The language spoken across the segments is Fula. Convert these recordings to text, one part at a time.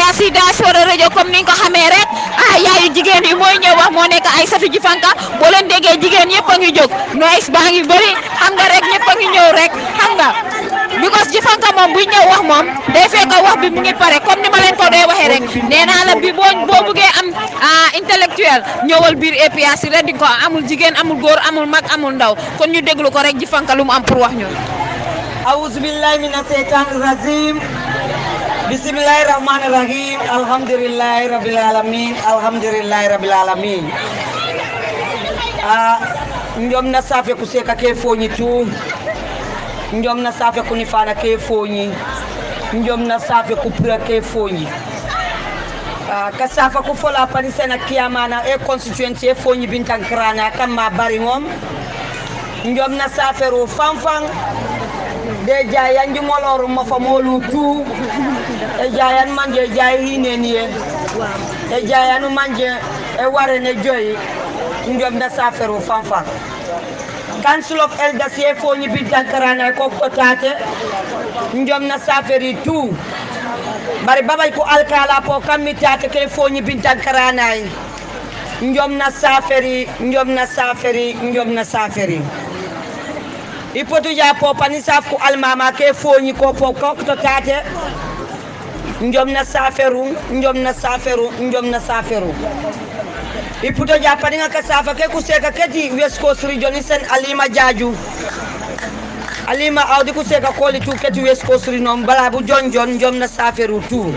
APRC Diaspora Radio comme ni nga ko xamee rek yaayu jigéen yi mooy ñëw wax moo nekk Aïssatou Djifanka boo leen déggee jigéen yëpp a ngi jóg noise baa ngi bëri xam nga rek ñëpp a ngi ñëw rek xam nga because Djifanka moom buy ñëw wax moom day fekk wax bi mu ngi pare comme ni ma leen ko dee waxee rek nee naa la bi boo bëggee am intellectuel ñëwal biir APRC rek di ko amul jigéen amul góor amul mag amul ndaw kon ñu déglu ko rek Djifanka lu mu am pour wax ñu. A'udhu billahi minash shaitanir rajim. Bismillahirrahmanirrahim. Alhamdulillahi rabbil alamin. Alhamdulillahi rabbil alamin. Njom na safe kuseka ke fonyi tu. Njom na safe kunifana ke fonyi. Njom na safe kupura ke fonyi. Kasafa kufola panisena kiamana e constituency e fonyi bintankrana kama baringom. Njom na safe ro fanfang. De jayan di molor ma fa molu tu e jayan manje jay hineniye e jayanu manje e ware ne joyi ndom da safero fanfan council of elders ye fo ni bidankarana ko kotate ndom na saferi tu bari babay ko alkala po kamitate ke fo ni bidankarana ndom na saferi ipotu ja popani saf ko almama ke foñi ko to tate njom na saferu ipotu ja pani nga kasafa ke ku seka keti West Coast region sen Alima Jaju Alima awdi ku seka koli tu keti West Coast region bala bu jonjon njom na saferu tu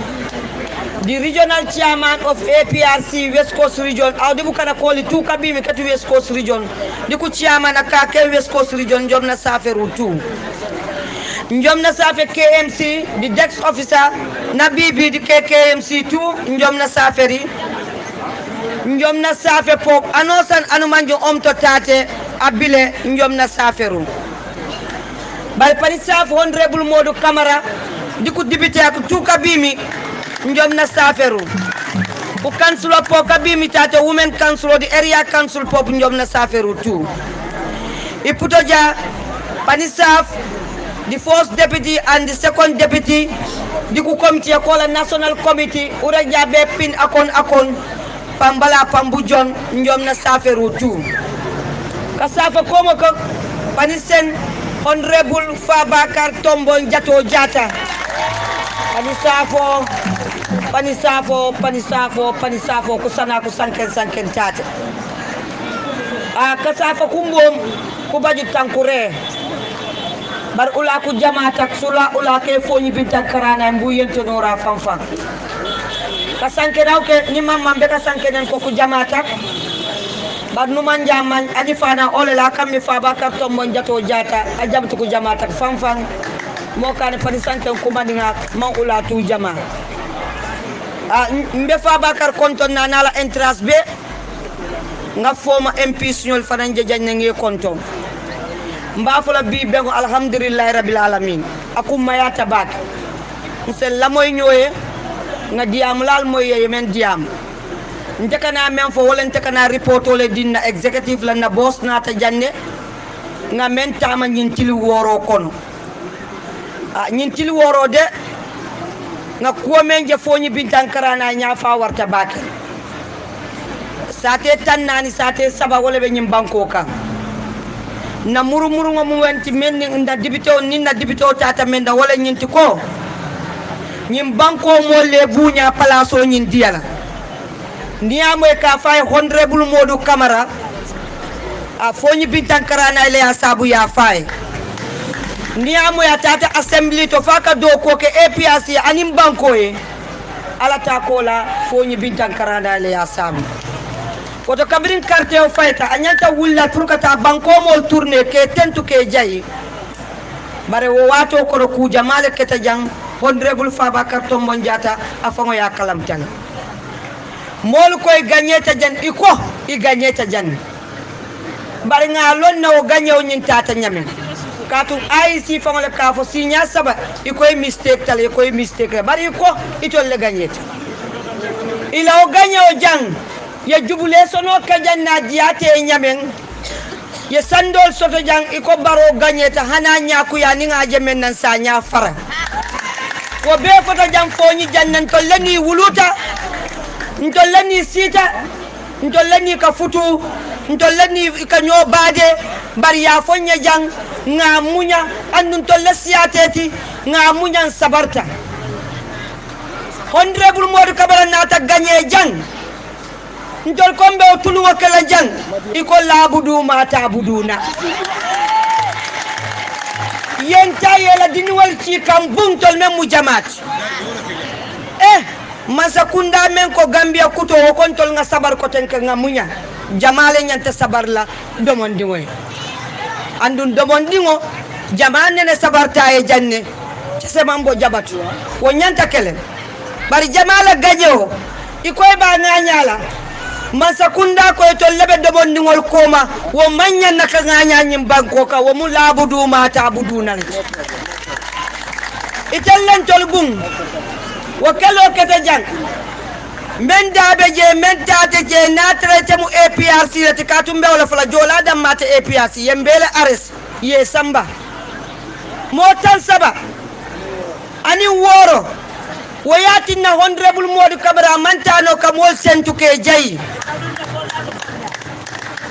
the regional chairman of APRC West Coast region awdi bu kana koli tu kabimi keti West Coast region diku chairman akake West Coast region njom na saferu tu njom na safe KMC the desk officer na bibi di KMC tu njom na saferi njom na safe pop anosan anumanjo omto tate abile njom na saferu bal pani saf honorable Modou Camara diku dibite ak tu kabimi njom na saferu ku council po kabimi tate women council di area council pop njom na saferu tu iputoja panisaf the first deputy and the second deputy di ku committee ko la national committee uraja be pin akon pambala pambujon njom na saferu tu kasafa komo ko panisen honorable Fabakar Tombo Jato Jata panisafo kusana kusanken tate kasafa kumbom kubaji tankure bar ula ku jamaata sula ula ke foñi bintankarana mbu yento nora fanfan kasanke rawke ni mamma be kasanke den ko ku jamaata bar numan jaman ani fana olela kammi Fabakar Tombo Jato Jata a jamtu ku jamaata fanfan mo kane fani sanken kumandinga man ula tu jama mbe Fabakar konton na nala entrance be nga foma MP signol fanan jajanya nge konton mba fola bi bengo alhamdulillah rabbil alamin akum mayata bak nsel la moy ñoye nga diam lal moy ye men diam ndekana men fo wala ndekana reporto le dinna executive la na boss na ta janne nga men tama ñin tili woro kono ñin tili woro de nga ko men je foñi bintankarana nya fa warta bak sate tannani sate saba wala be ñim banko kan na muru nga mu wenti men nda dibito ni na dibito tata men da wala ñinti ko ñim banko mo le buña palaso ñin diala ndiamoy ka fay honorable Modou Camara a foñi bintankarana ile asabu ya fay ndiamoy tata assembly to faka do ko ke APRC anim banko e ala ta kola foñi bintankarana ile asabu koto kabirin carte o fayta anyanta wulla turkata banko mol tourner ke tentu ke jayi bare wo wato ko ku jamale keta jang honorable Fabakar Tombo Jata afango ya kalam tan mol koy gagneta jan iko I gagneta jan bare nga lon na o gagnew nyin tata nyame katu IC fango le kafo signa saba ikoy mistake tal ikoy mistake bare iko itol le gagneta ila o gagnew jang ye jubule sono kajanna diate nyamen ye sandol soto jang iko baro gagneta hana nyaku ya ninga jemen nan sa nya fara wo be fota jam foñi jannan to lani wuluta to lani sita to lani ka futu to lani ka nyobade bari ya fonya jang nga munya andun to lesiateti nga munya sabarta honorable Modou Kabara nata gagné jang ndol kombe o tulu wakala jang iko labudu mata buduna yenta yela dinwal ci kam buntol mem mu jamaat masakunda men ko Gambia kuto o kontol nga sabar ko ten ka nga munya jamale nyanta sabar la domondi moy andun domondi ngo jamane ne sabar taye janne ci mambo jabatu wo nyanta kelen bari jamala gajewo ikoy ba nganyala masakunda ko to lebe domondi ngol koma wo manya naka nganya nyim banko ka wo mu labudu mata budunal itellen tol bum wo kelo kete jang men dabe je men tate je na traité mu APRC rete katumbe wala fala jola dam mata APRC yembele ares ye samba mo tan saba ani woro woyati na honorable Modou Kabara mantano kamol sentu ke jayi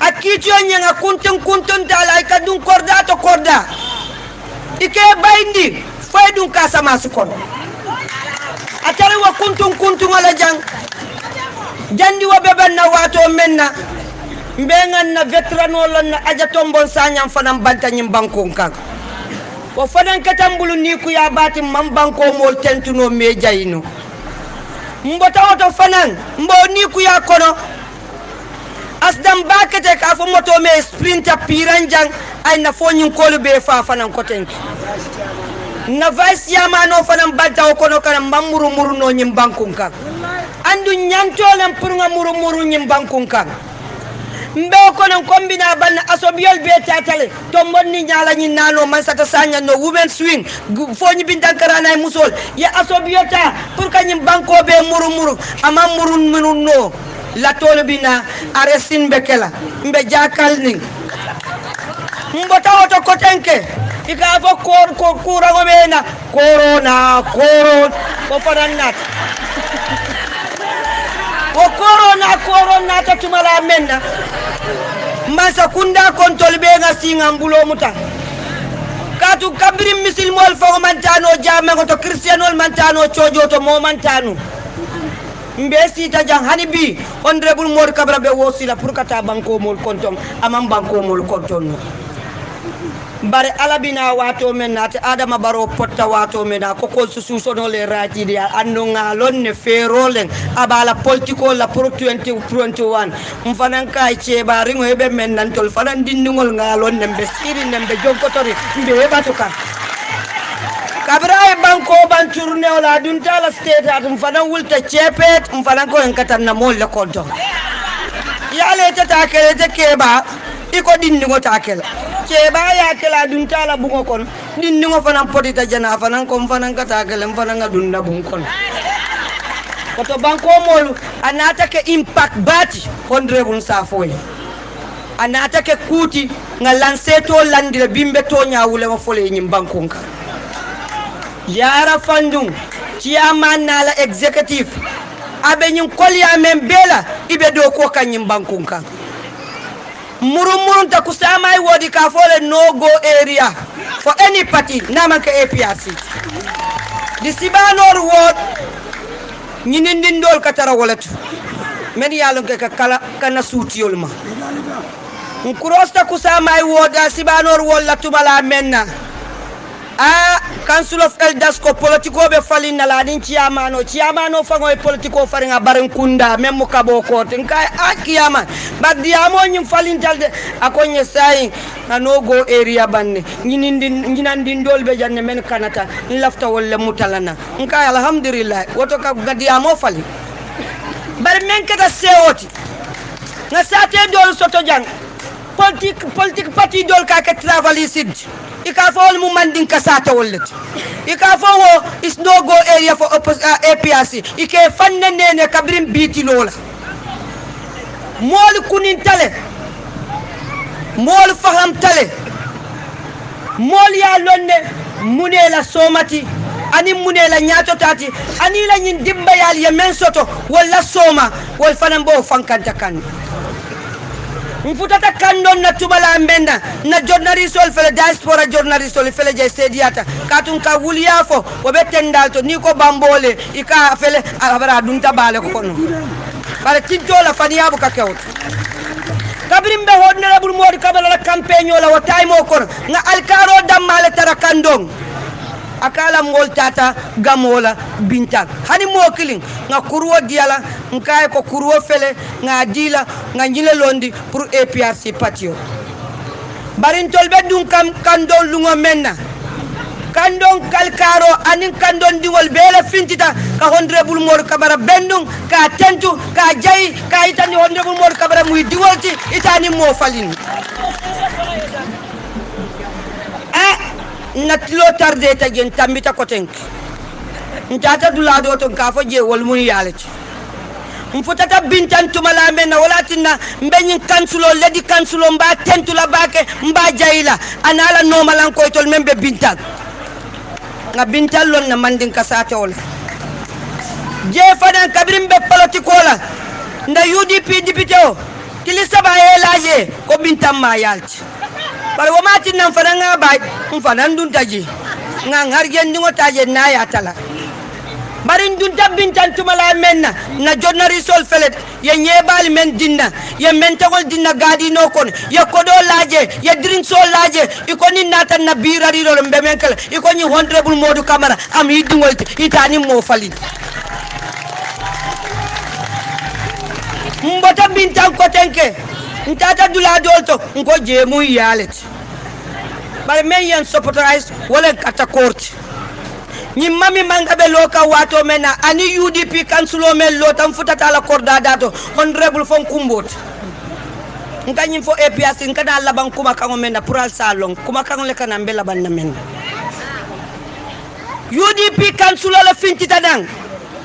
akitio nyanga kuntun dala ikadun korda to korda ike bayndi faydun kasama sukon atari wa kuntun ala jang jandi wa beben na wato menna mbengan na veterano lon na aja tombon sanyam fanam banta nyim bankon kan wo fanan katambulu ni ku ya bati mam banko mol tentuno me jayino mbota auto fanan mbo ni ku ya kono asdam bakete ka fo moto me sprinter piranjang ay na fonyin kolu be fa fanan ko tenki na vice yamano fanan banta kono kan mamuru muru no nyim bankon kan andu nyantolam pour nga muru nyim bankon kan mbe kono kombina ban asobiol be tatale to monni nyala nyi nano man sata sanya no women swing fonyi bindankara nay musol ya asobiota pour kanyim banko be muru ama muru no la tole bina aresin bekela mbe jakal ning mbota auto kotenke ika fo ko kurango mena corona ko fanannat o corona ta tumala menna masa kunda kontol be nga singa mbulo muta katu kabri misil mol fo mantano jama ko to christianol mantano chojo to mo mantano mbesi ta jang hanibi honorable Modou Kabara be wosila pour kata banko mol kontom amam banko mol konton bare alabina wato men nati adama baro potta wato men ko susu sono le rati dia andunga lonne ferolen abala politiko la pro 2021 mfanan kay ceba ringo hebe men nan tol fanan dindingol ngalon nembe siri nembe jonkotori mbe hebatuka Kabra e banko ban tourné wala dun tala state at mfanan wulta chepet mfanan ko en katanna mol le konto yale tata kele te keba iko dindingo takela ceba ya kala dun tala bungo kon dindingo fanan potita jana fanan ko fanan kata kele fanan dunda bun kon koto banko mol anata ke impact bati honorable safoy anata ke kuti nga lanceto landire bimbe to nyaawule ma fole nyim banko ka yara fandung chairman nala executive abe nyim kolya membela ibe do ko kanyim banko ka murumurun ta kusama I wodi ka fole no go area for any party namanka APRC the Sibanor ward nyinindindol katara walatu men yalon ke kala kana suutiyol ma nkurosta kusama I woda Sibanor walla tubala menna council of elders ko politiko be falina la din chiamano fango e politiko faringa barin kunda memmo kabo ko tin kay akiyama baddi amo nyim falintalde akonye sai no go area banne nyinandin dolbe janne men kanata lafta wala mutalana nkay alhamdulillah woto ka gadi amo fali bar men kata sewoti nga sate dol soto jang politique parti dol ka ke travalisid ika fo mu mandin kasata wallet ika fo wo is no go area for APRC ike fanne nene kabrim biti lola mol kunin tale mol faham tale mol ya lonne munela somati ani munela nyato tati ani la nyin dimba yal ye men soto wala soma wal fanan bo fankanta kan mfutata kandon na tubala mbenda na journalist ol fele diaspora journalist ol fele je sediata katun ka wuliafo o betendalto ni ko bambole ika fele abara dunta bale ko kono bare tintola faniyabu ka kewt kabrimbe honorable modi kabala la campagne la wa time o kono nga alkaro damale tara kandon akala mol tata gamola bintak hani mo killing nga kurwo diala nkay ko kurwo fele nga dila nga nyile londi pour APRC patio barin tolbe dun kam kandon lungo menna kandon kalkaro anin kandon dingol bele fintita ka honorable mor kabara bendung ka tentu ka jay ka itani honorable mor kabara muy dingolti itani mo falin natlo tarde ta gen tambita ko tenk ntata dula do to ka fo je wol mun yalati mfutata bintan tumala mena walatina mbenyin kansulo ledi kansulo mba tentula bake mba jayila anala normalan ko tol membe bintan nga bintan lon na mandin kasate wala je fadan kabrim be politiko la nda UDP député o kilisa ba elaje ko bintan ma yalti bari wo mati nan fana nga bay fana ndun taji nga ngargen ni ngotaje na ya tala bari ndun tabbin tantumala menna na journalist sol felet ye nyebali men dinna ye mentagol dinna gadi no kon ye kodo laje ye drink sol laje ikoni nata na birari do mbe menkala ikoni honorable Modou Camara am hidungol itani mo fali mbota bintan ko tenke ntata dula dolto ngo je mu yalet bare men yan supporterize wala kata court ni mami mangabe loka wato mena ani UDP kansulo men lotam futata la korda dato honorable fon kumbot ngani fo APRC ngada laban kuma kango mena pural salon kuma kango le kana mbela banna men UDP kansulo la fintita dang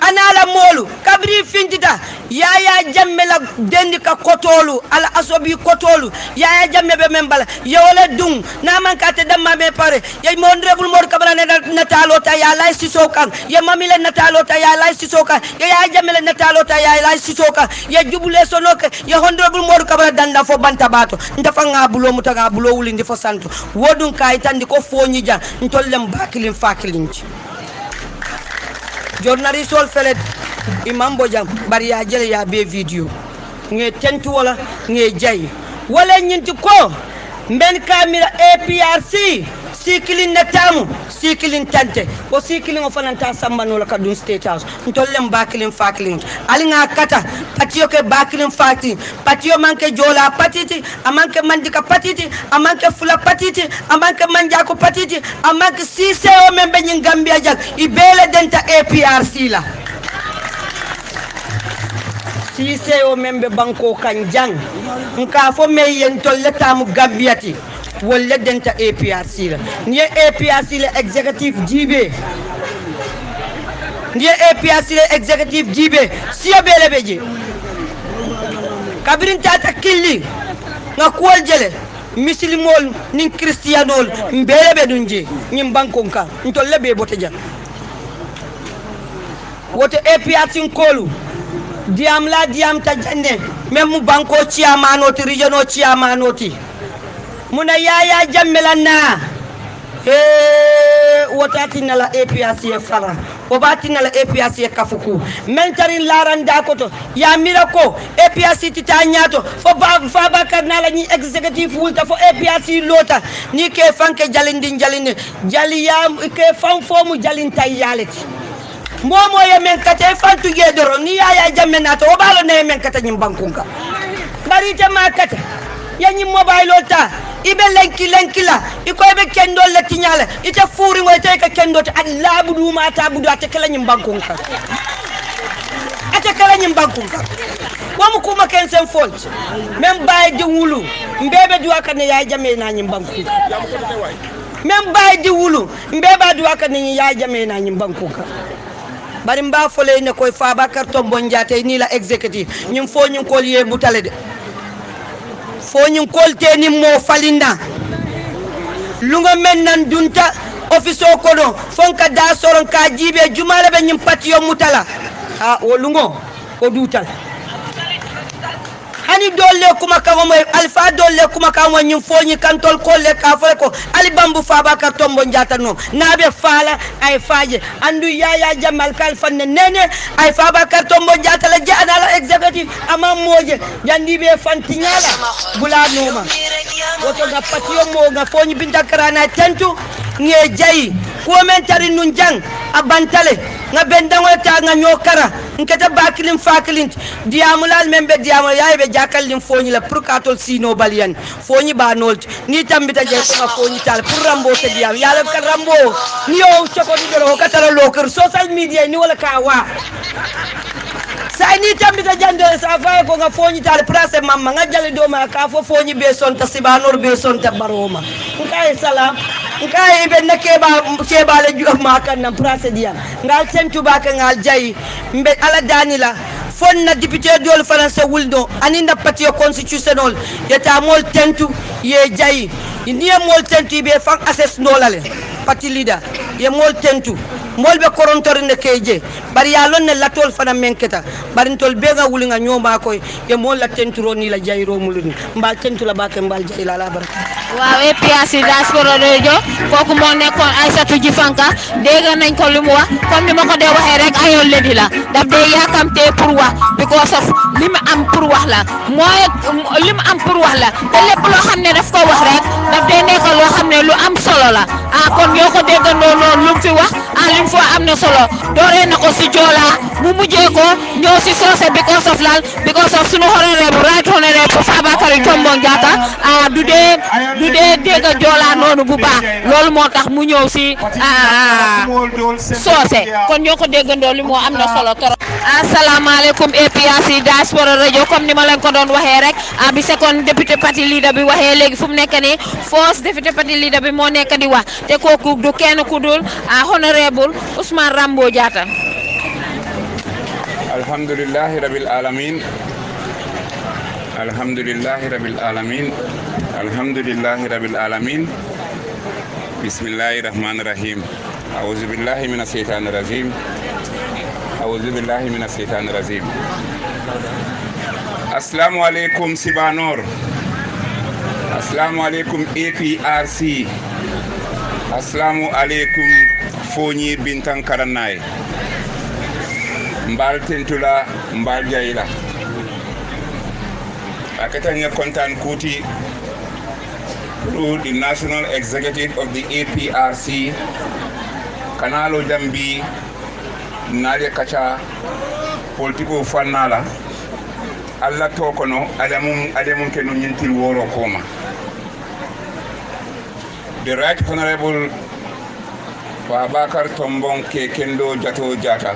anala molu kabri fintita yaya jamme la dendi ka kotolu ala asobi kotolu yaya jamme be membala yewole dung na man kate damma be pare ye honorable Modou Camara ne natalo ta ya lay sisokan ye mamile natalo ta ya lay sisokan ye yaya jamme le natalo ta ya lay sisokan ye jubule sonoke ye honorable Modou Camara danda fo banta bato ndafa nga bulo mutaga bulo wulindi fo santo wodun kay tandi ko foñi jan ntollem bakilin fakilin journalist ol felet imam bojam bari ya jele ya be video nge tentu wala nge jay wala nyinti ko mben kamera APRC sikilin natamu sikilin tante ko sikilin ofananta sambano la kadun state house ntollem bakilin fakilin alinga kata patio ke bakilin fakti patio manke jola patiti amanke mandika patiti amanke fula patiti amanke manjako patiti amanke sise o membe nyin Gambia jak ibele denta APRC la sise o membe banko kanjang nka fo me yen tolleta mu Gambiati wala denta APRC la ni APRC la executive jibe ni APRC la executive jibe siya bele beje kabirin tata killi nga kuwal jele muslimol nin christianol mbele be dunje nyim bankonka ntolle be bote jan wote APRC kolu diam la diam ta jande même banko ciamanoti regiono ciamanoti muna yaya jammelana wotati nala APRC fara obati nala APRC kafuku mentarin laranda koto ya mirako APRC titanyato fo Fabakar nala ni executive wulta fo APRC lota ni ke fanke jalindi jalinde jaliya ke fan fomu jalinta yaleti momo ye men kate fantu gedoro ni yaya jammenato obalo ne men kata nyim bankunka bari jama kata yanyi mobile lota ibe lenki la iko ibe kendo le tinyala ite furi ngoy te ka kendo te Allah budu mata budu ate kala nyim bankunka ate kala nyim bankunka wamu kuma ken sen fault même baye di wulu mbebe di wakane yaay jame na nyim bankunka même baye di wulu mbeba di wakane yaay jame na nyim bankunka bari mba fole ne koy Fabakar Tombo Njate ni la executive ñum fo ñum ko lié butale de fo ñum kolte ni mo falinda lunga men nan dunta office o kono fonka da soron ka jibe jumala be nyim patiyo mutala ha o lungo o dutal hani dolle kuma kawo moy alfa dolle kuma kawo nyim foñi kantol kolle ka fole ko ali bambu faba ka tombo njata no nabe fala ay faje andu yaya jamal kal fanne nene ay faba ka tombo njata la jaana la executive ama moje jandi be fantinyala bula noma woto ga patiyo mo ga foñi binta karana tentu nge jayi ko men tari nun jang abantale nga bendango ta nga nyokara nkata bakilin fakilin diamulal membe diamul yaybe jakal lim foñi la pour katol sino balian foñi ba nolt ni tambita je ko foñi tal pour rambo te diam yalla ka rambo ni o choko di do ka tara loker social media ni wala ka wa say ni tambita jande sa fa ko nga foñi tal place mamma nga jale do ma ka fo foñi be son ta sibanor be son ta baroma nkay salam nkay be nakeba le ju ma kan na place diam ngal sentu ba ka ngal jayi mbe ala danila fonna député dol français wuldo aninda patio constitutionnel yeta mol tentu ye jayi ni mol tentu be fang assess nolale parti leader ye mol tentu mol be korontorinde keje bari ya lonne latol fana menketa bari tol be nga wulinga nyoma koy ye mol la tenturo ni la jayro muluni mbal tentu la bakke mbal jay la baraka waaw APRC diaspora radio kooku moo nekkoon Aïssatou Djifanka dégg nañ ko li mu wax comme ni ma ko dee waxee rek ayoon leddi la daf dee yaakamtee pour wax because of li mu am pour wax la mooy li mu am pour wax la te lépp loo xam ne daf ko wax rek daf dee nekk loo xam ne lu am solo la kon ñoo ko déggandoo noonu lu mu fi wax li mu fa am na solo dooree na ko si Joola mu mujjee ko ñëw si soose because of sunu honorable right honorable Fabakary Tombong Jatta du dee dégg Joola noonu bu baax loolu moo tax mu ñëw si soose kon ñoo ko déggandoo li moo am na solo trop. asalaamaaleykum APRC diaspora radio comme ni ma leen ko doon waxee rek bi second député parti leader bi waxee léegi fu mu nekk nii first député parti leader bi moo nekk di wax te kooku du kenn ku dul honorable Ousmane Rambo Jatta. alhamdulillahi rabbil alamin alhamdulillahi rabbil alamin alhamdulillahi rabbil alamin bismillahir rahmanir rahim a'udzu billahi minash shaitanir rajim a'udzu billahi minash shaitanir rajim assalamu alaikum Sibanor assalamu alaikum APRC assalamu alaikum Foñi Bintan Karanay mbal tentula mbal jayila akatanya kontan kuti through the national executive of the APRC kanalo dambi nale kacha politiko fanala alla tokono adamum kenu nyintil woro koma the right honorable Fabakary Tombong Kendo Jatta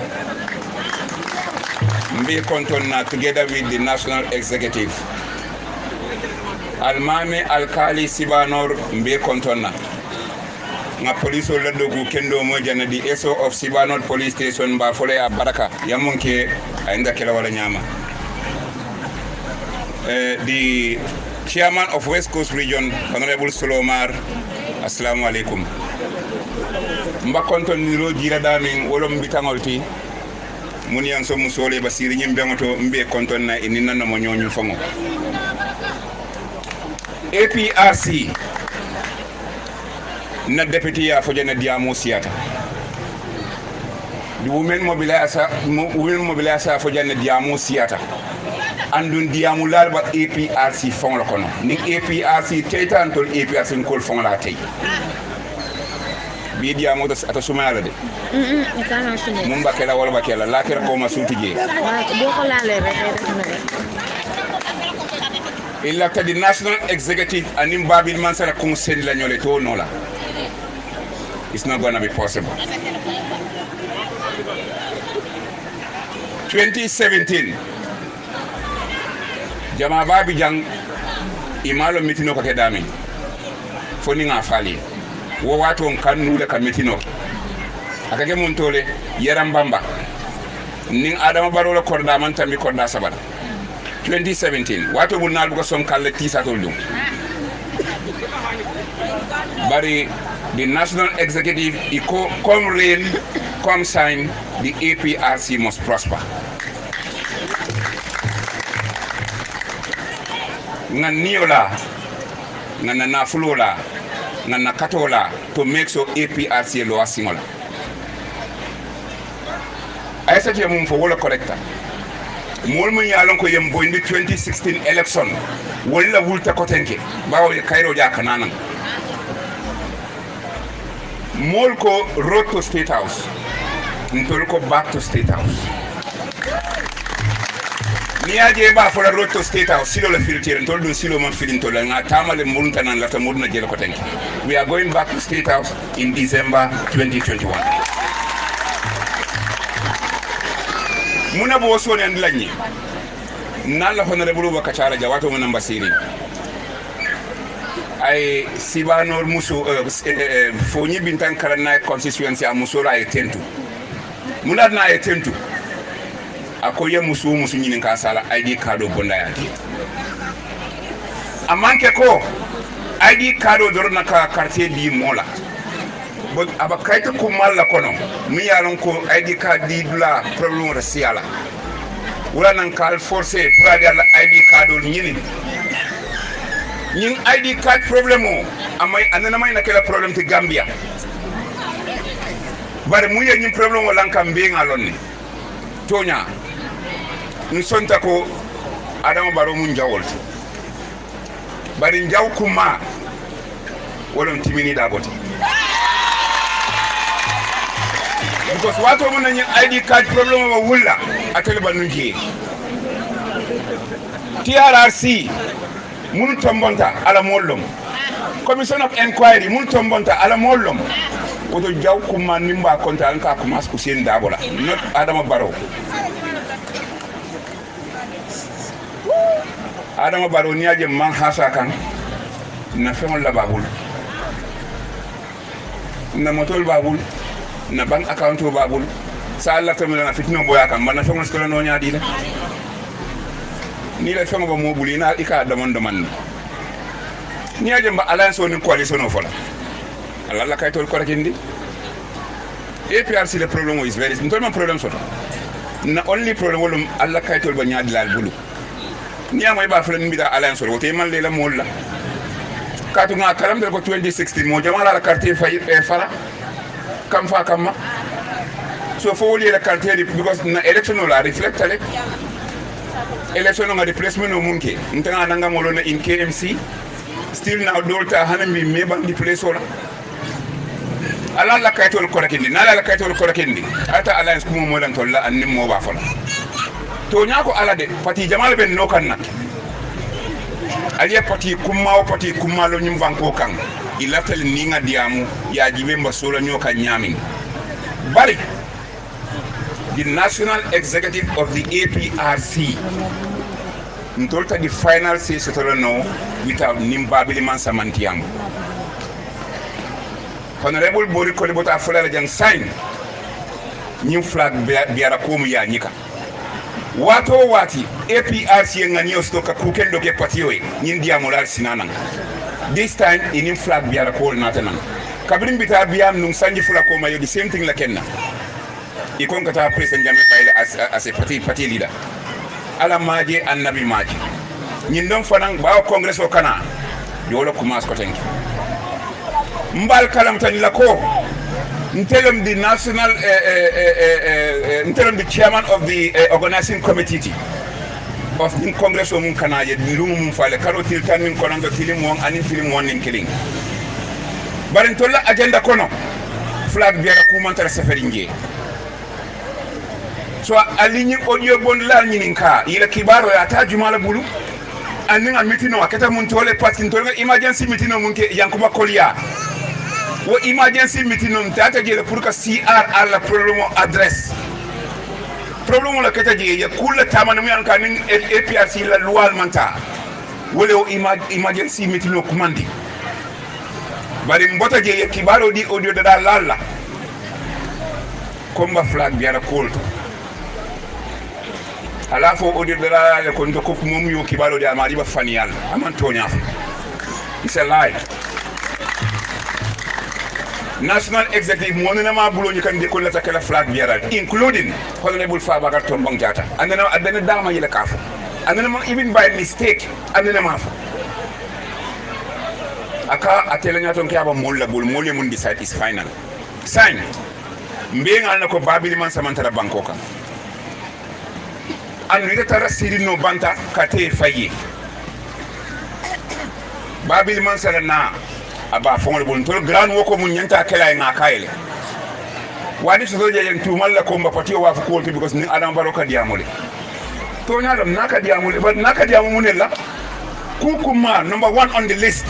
mbe kontonna together with the national executive almame alkali Sibanor mbe kontonna nga police o laddogu kendo mo jana di SO of Sibanor police station ba fole a baraka yamonke ainda kala wala nyama the chairman of West Coast region honorable Solomar assalamu alaikum mba konton ni lo jira damin wolom bitangolti muni yang so musole basiri nyimbe ngoto mbe konton na inina no mo nyonyu fango APRC na deputy ya fojana diamo siata the women mobilisa fojana diamo siata andun diamo lal ba APRC fango kono ni APRC taytan tol APRC kol fango la tay bi diamo ata sumala de mum bakela wala bakela la kera ko ma sutije boko lale rek elected the national executive anim babil mansara conseil la ñolé to no la it's not going to be possible 2017 jama babi jang imalo mitino ko kedami foni nga fali wo wato kan nule ka mitino akake mun tole yaram bamba ning adama barola korda man tambi korda sabara 2017 wato bunal bugo son kalle tisa to dum bari the national executive come rain come shine, the APRC must prosper. Ngan niola, ngan nafulola, ngan nakatola to make sure APRC loa singola. I said you move for wala correcta. Molmu yalon ko yem boy 2016 election wala wulta ko tenke bawo e Cairo ja kananan. Mol ko road to State House. Ntol ko back to State House. Ni aje ba for road to State House silo la filter ntol dun silo man filin to la nga tamale mulunta nan la ta mudna jelo ko tenke. We are going back to State House in December 2021. Muna bo so ne lanyi nalla honorable Bakachara Jawato mo namba siri ay sibano muso fonyi bintan karana constituency a muso ay tentu muna na ay tentu akoye muso nyinin ka sala ID card bonda yake amanke ko ID card dor na ka quartier di mola but abakaita ko malla kono mi yalon ko ID card di dula problem raciala wala nan kal forcé prade ala ID card nyini ñing ID card problème o amay anana may nakela problème te Gambia bare mu ye ñing problème o lankam be ngalon ni tonya ñu sonta ko Adama Barrow mu njawol bare njaw kuma wala timini da boti because wato mun ñing ID card problème o wulla atel banunji TRRC mun tombonta ala mollom commission of inquiry mun tombonta ala mollom wodo jaw kuma nimba konta an ka kuma ko sen dabola not Adama Barrow ni aje man hasa kan na femol la babul na motol babul na bank account babul sa Allah tamila na fitno boya kan man na femol ko no nyaadi la ni la fengo ba mo buli na ika daman ni aje ba alliance on coalition of fola Allah la kay tol ko rakindi APRC le problem is very simple man problem so na only problem wolum Allah kay tol ba nyaadi lal bulu ni amay ba flen mi da alliance o te man le la molla katu nga kalam del ko 2016 mo jamala la quartier fay fara kam fa kam so fo woli la quartier because na election la reflect ale election nga replacement no munke ntanga nanga molona in KMC still now dolta hanami meba di place wala ala la kaytol korakindi nala la kaytol korakindi ata alliance kuma molan tolla annim mo ba fola to nyako ala de pati jamal ben no kan nak aliya pati kuma lo nyum banko kan ilatal ni nga diamu ya jibe mbasola nyoka nyami bari the national executive of the APRC ntolta the final say setolo no without nimbabili man samantiam honorable Bori Kolibota Fulala jang sign new flag biara komu ya nyika wato wati APRC nganyo stoka kukendo ke patiwe nyindia moral sinana this time in flag biara kol natana kabrin bita biam nung sanji fula koma yo the same thing la kenna ikon kata president Jammeh Bayla as a party leader ala maji annabi maji nyindon fanan ba congress o kana yolo kuma ko tenki mbal kalam tan la ko ntelem the national ntelem the chairman of the organizing committee of the congress o mun kana ye lumu mun fale karo til tan min kono do tilim won anin tilim won nin killing barin tolla agenda kono flag biara kuma tar safari nge so alinyi audio bon la nyininka ila kibaro ya ta jumala bulu aninga mitino akata mun tole party tole emergency mitino mun ke yankuba kolia wo emergency mitino mtata jele pour que CR la problème address problème la kata je ya kula tamana mu yanka nin APRC la loi manta wole emergency mitino commandi bari mbota je ya kibaro di audio da lalla komba flag biara kolto alafo audio da la ko ndoko mom yo kibaro di amari ba fanial aman tonya it's a lie national executive monena ma bulo ni kan de ko la takala flag bearer including honorable Fabakary Tombong Jatta andana dama yele kafu andana ma even by mistake andana ma fa aka atele nyaton ke aba molla bul molle mun decide is final sign mbenga na ko babili man samantara bankoka an wita tara siri no banta kate faye babili man sara na aba fongol bul tol gran woko mun nyanta kala nga kayele wadi so je yen tumal la ko mba pati wa fa ko because ni adam baroka diamole to nya dum naka diamole but naka diamu munella kukuma number 1 on the list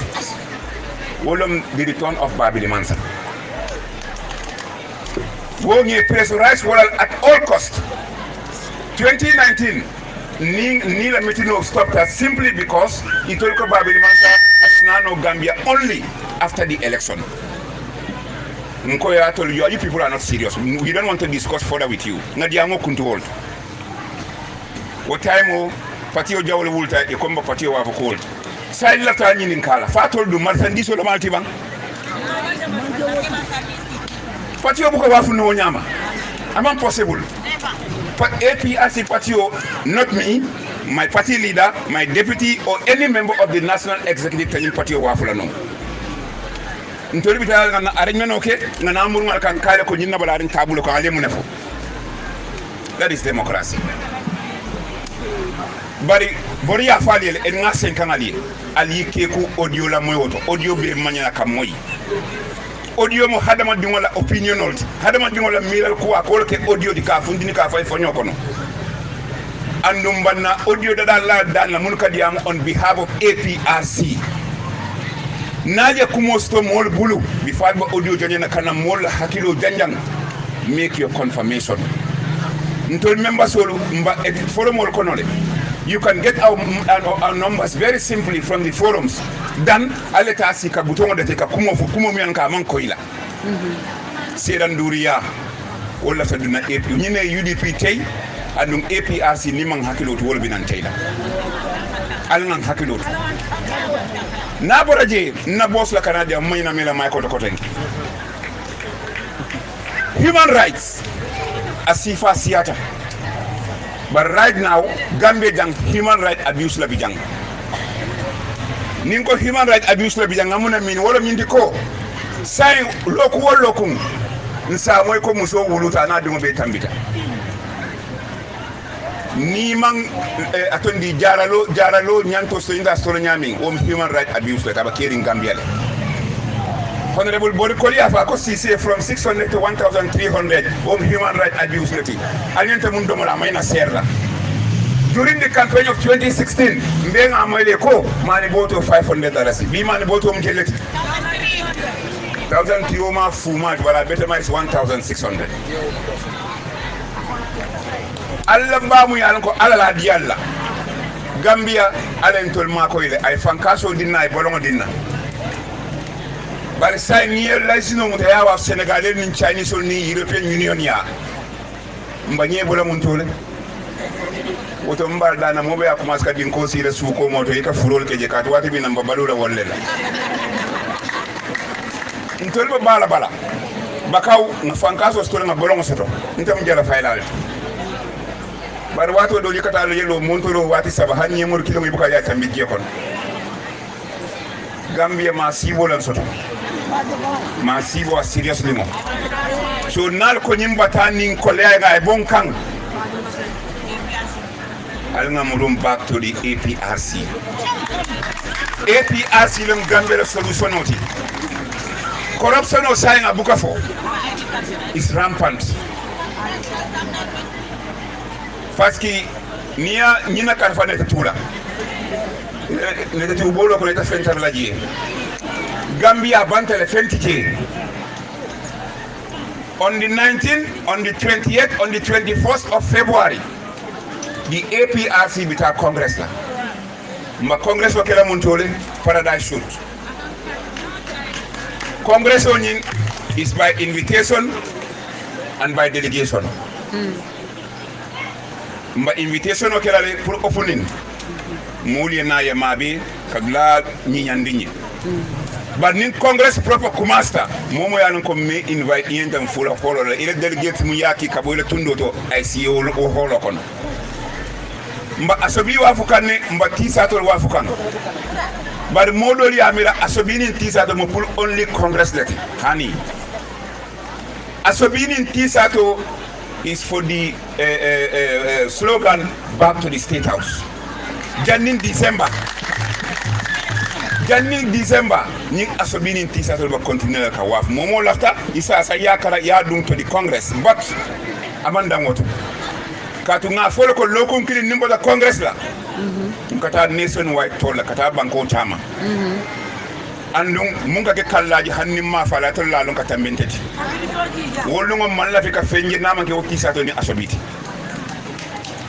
wolum the return of babili man sara wongi pressurize wala at all cost 2019 ni la meeting stopped us simply because it told Babili Mansa Asnano Gambia only after the election. Nkoya told you people are not serious. We don't want to discuss further with you. Nadiamo control. What time patio jawle wulta e komba patio wa cold. Sai la tani ninkala. Fa told du marsandiso la maltiban. Patio buka wafu no nyama. Am impossible. But APRC patio, not me, my party leader, my deputy, or any member of the national executive telling patio wafula no. Ntori bita na arrangement okay, na namuru mal kan kale ko nyinna bala rin tabulo ko ale munefo. That is democracy. Bari bori ya fali en nga sen kan ali keku audio la moyoto, audio be manya kam moyi. Audio mo hadama dingola opinional hadama dingola milal ko akol ke audio di ka fundini ka fay fonyo kono andum banna audio da la mun kadiam on behalf of APRC naje kumosto mol bulu bi falba audio janye na kana mol hakilo janjang make your confirmation ntol member solo mba edit forum mol konole. You can get our numbers very simply from the forums. Dan aleta sika butongo de teka kumo mianka man koila. Sedan duriya wala faduna AP nyine UDP tay andum APRC ni man hakilo to wol binan tayla. Alnan hakilo. Na boraje na boss la Canada mayna mela may ko to koten. Human rights asifa siata. But right now, Gambia jang human right abuse la bijang. Ninko human right abuse la bijang amuna min wala min diko. Sai loku wolokum. Nsa moy ko muso wuluta na dum be tambita. Ni man atondi jaralo nyanto so inda solo nyami human right abuse la tabakeri Gambia le. Honorable Bori Kolia fa ko CC from 600 to 1,300 human right abuse lati. Aliente mun domo la mayna serra. During the campaign of 2016, mbenga amale ko mani boto $500. Bi mani boto mjeleti. 1,000 tioma fuma wala better is 1,600. Allah mbamu ya ko alala di Allah. Gambia alentol mako ile ay fankaso dinna ay bolongo dinna. Bari sai ni laisino mutaya wa Senegalais ni Chinese ni European Union ya mbanye bola muntole woto mbal dana mobe ya kumaska dinko sire suko moto ika furol keje kat wati bi namba balula wollela ntolbe bala bakaw ngafankaso stole ngabolongo seto ntam jala faylal bari wato do yikata lo yelo montoro wati saba hanni mor kilo mi buka ya tambi kon Gambia ma sibolan soto masibo seriously mo so nal ko nyimba tanin ko lega e bon kan alnga mulum back to the APRC lum Gambia solution oti corruption o saying abuka fo is rampant faski niya karfa ne tula ne tu bolo ko ne ta fentar la jie Gambia bantele fentike on the 19th, on the 28th, on the 21st of February the APRC bita Congress la ma Congress wakela muntole Paradise Shoot Congress onin is by invitation and by delegation ma invitation wakela le pour opening muli na ya mabe kagla nyinyandinyi but nin congress proper kumasta momo yanon ko me invite yentam fula folo la ila delegate mu yaki kabo ila tundo to ay si o holo kono mba asobi wa fukanne mba tisato wa fukan but modol ya mira asobi nin tisato mo pour only congress let hani asobi nin tisato is for the slogan back to the state house jannin December ni asobini tisa to ba continue ka waf momo lafta isa sa yakara ya dum to the congress but amanda ngoto katu nga folo ko lokon kili nimbo da congress la kata nationwide to la kata banko chama andum munga ke kallaji hanni ma fala to la lon kata menteti wolungo man la fika fenji nama ke tisa to ni asobiti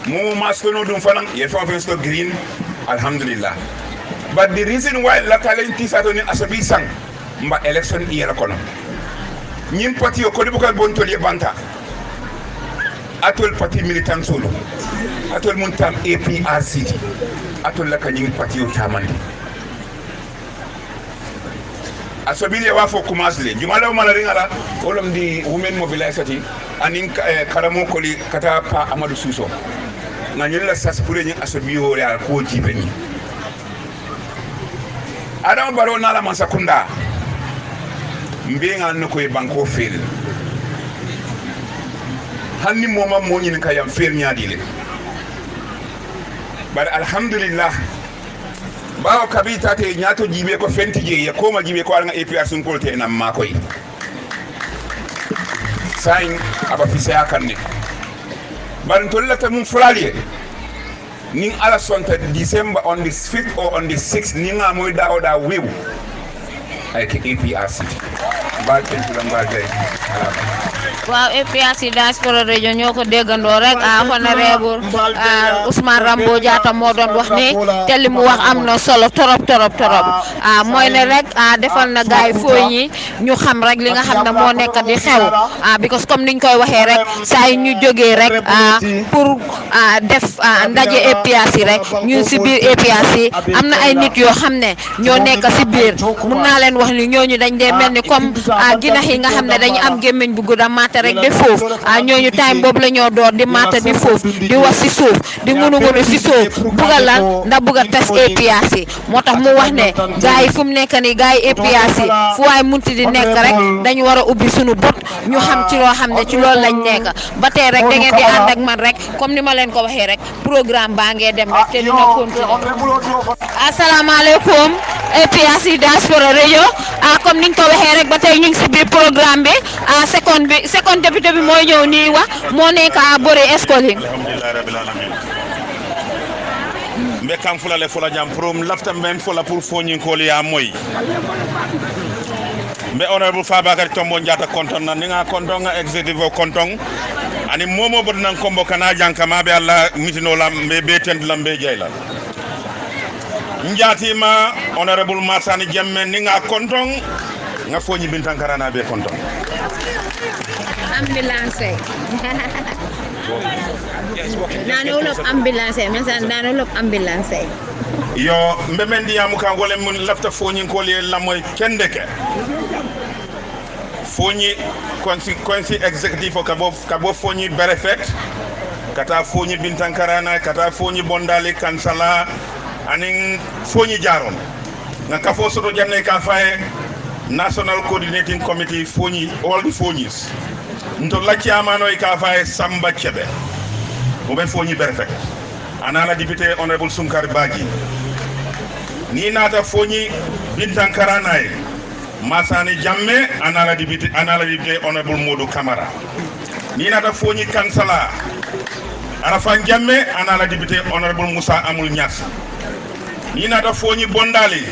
momo maskono dum falang ye fa festo green alhamdulillah. But the reason why la talenti sa to ni asabi sang mba election iyela kono nyim parti o ko dibukal bon to banta atol parti militant solo atol muntam APRC atol la kanyim parti o tamandi asabi le wa fo kumasle jumala mala ringala olom di women mobilisation anin karamo ko li kata pa Amadou Suso nganyel la saspure ni asabi o ya ko jibeni Adam Baro nala masakunda mbenga nko e banko fel hanni moma moni ni kayam fel nyaadile bar alhamdulillah bawo kabita te nyato jibe ko fenti je ya koma jibe ko alanga APR sun kolte nam makoy sain aba fisa kanne bar tollata mum fraliye ning ala sonta December on the 5th or on the 6th ninga moy daoda wew ay ke APRC bal pentulam balde waaw APRC diaspora region ñoko déggando rek honorable Ousmane Rambo Diatta mo doon wax ni te li mu wax am na solo torop mooy ne rek defal na gaay fooy ñu xam rek li nga xam ne moo nekk di xew because comme niñ koy waxee rek saa ñu jógee rek pour def ndaje APRC rek ñu si biir APRC am na ay nit yoo xam ne ñoo nekk si biir mun naa leen wax ni ñooñu dañ dee mel ni comme ginax yi nga xam ne dañu am gémmiñ bu gudda mata rek de foofu ñooñu time boobu la ñoo door di mata di foofu di wax si suuf di ngunu si suuf buga lan ndax buga tas APRC moo tax mu wax ne gars yi fu mu nekk ni gars yi APRC fu waay munti di nekk rek dañu war a ubbi sunu bët ñu xam ci loo xam ne ci loolu lañ nekk ba tey rek da ngeen di ànd ak man rek comme ni ma leen ko waxee rek programme baa ngee dem rek te dina continuer. Asalaamaaleykum APRC diaspora radio comme niñ ko waxee rek ba tey ñu ngi si biir programme bi second député bi mooy ñëw nii wax moo nekk a Bori Escoli. Alhamdulillah rabbil alamin mbe kam fulale fula jam prom lafta men fula pour foñin ko liya moy mbe honorable Fabakary Tombong Jatta konton na ninga konton nga executive konton ani momo bod nan kombo kana jankama be Allah mitino lam be tent lam be jeyla njatima honorable Masani Jammeh ninga konton nga foñi bintankarana be konton ambulance nanulop ambulance mesela nanulop ambulance yo mbemendi yamuka ngole mun lafta foñi ko le lamoy kendeke foñi consequence executive kabo foñi berefet kata foñi bintankarana kata foñi bondali kansala anin foñi jaron nga kafo soto janne ka faye National Coordinating Committee foñi all the foñis nto lacci amano e ka faye Samba Chebe o be foñi berefet anala député honorable Sunkar Badji ni nata foñi bintankarana e Masani Jammeh anala député honorable Modou Camara ni nata foñi kansala Arafan Jammeh anala député honorable Moussa Amoul Niass ni nata foñi bondali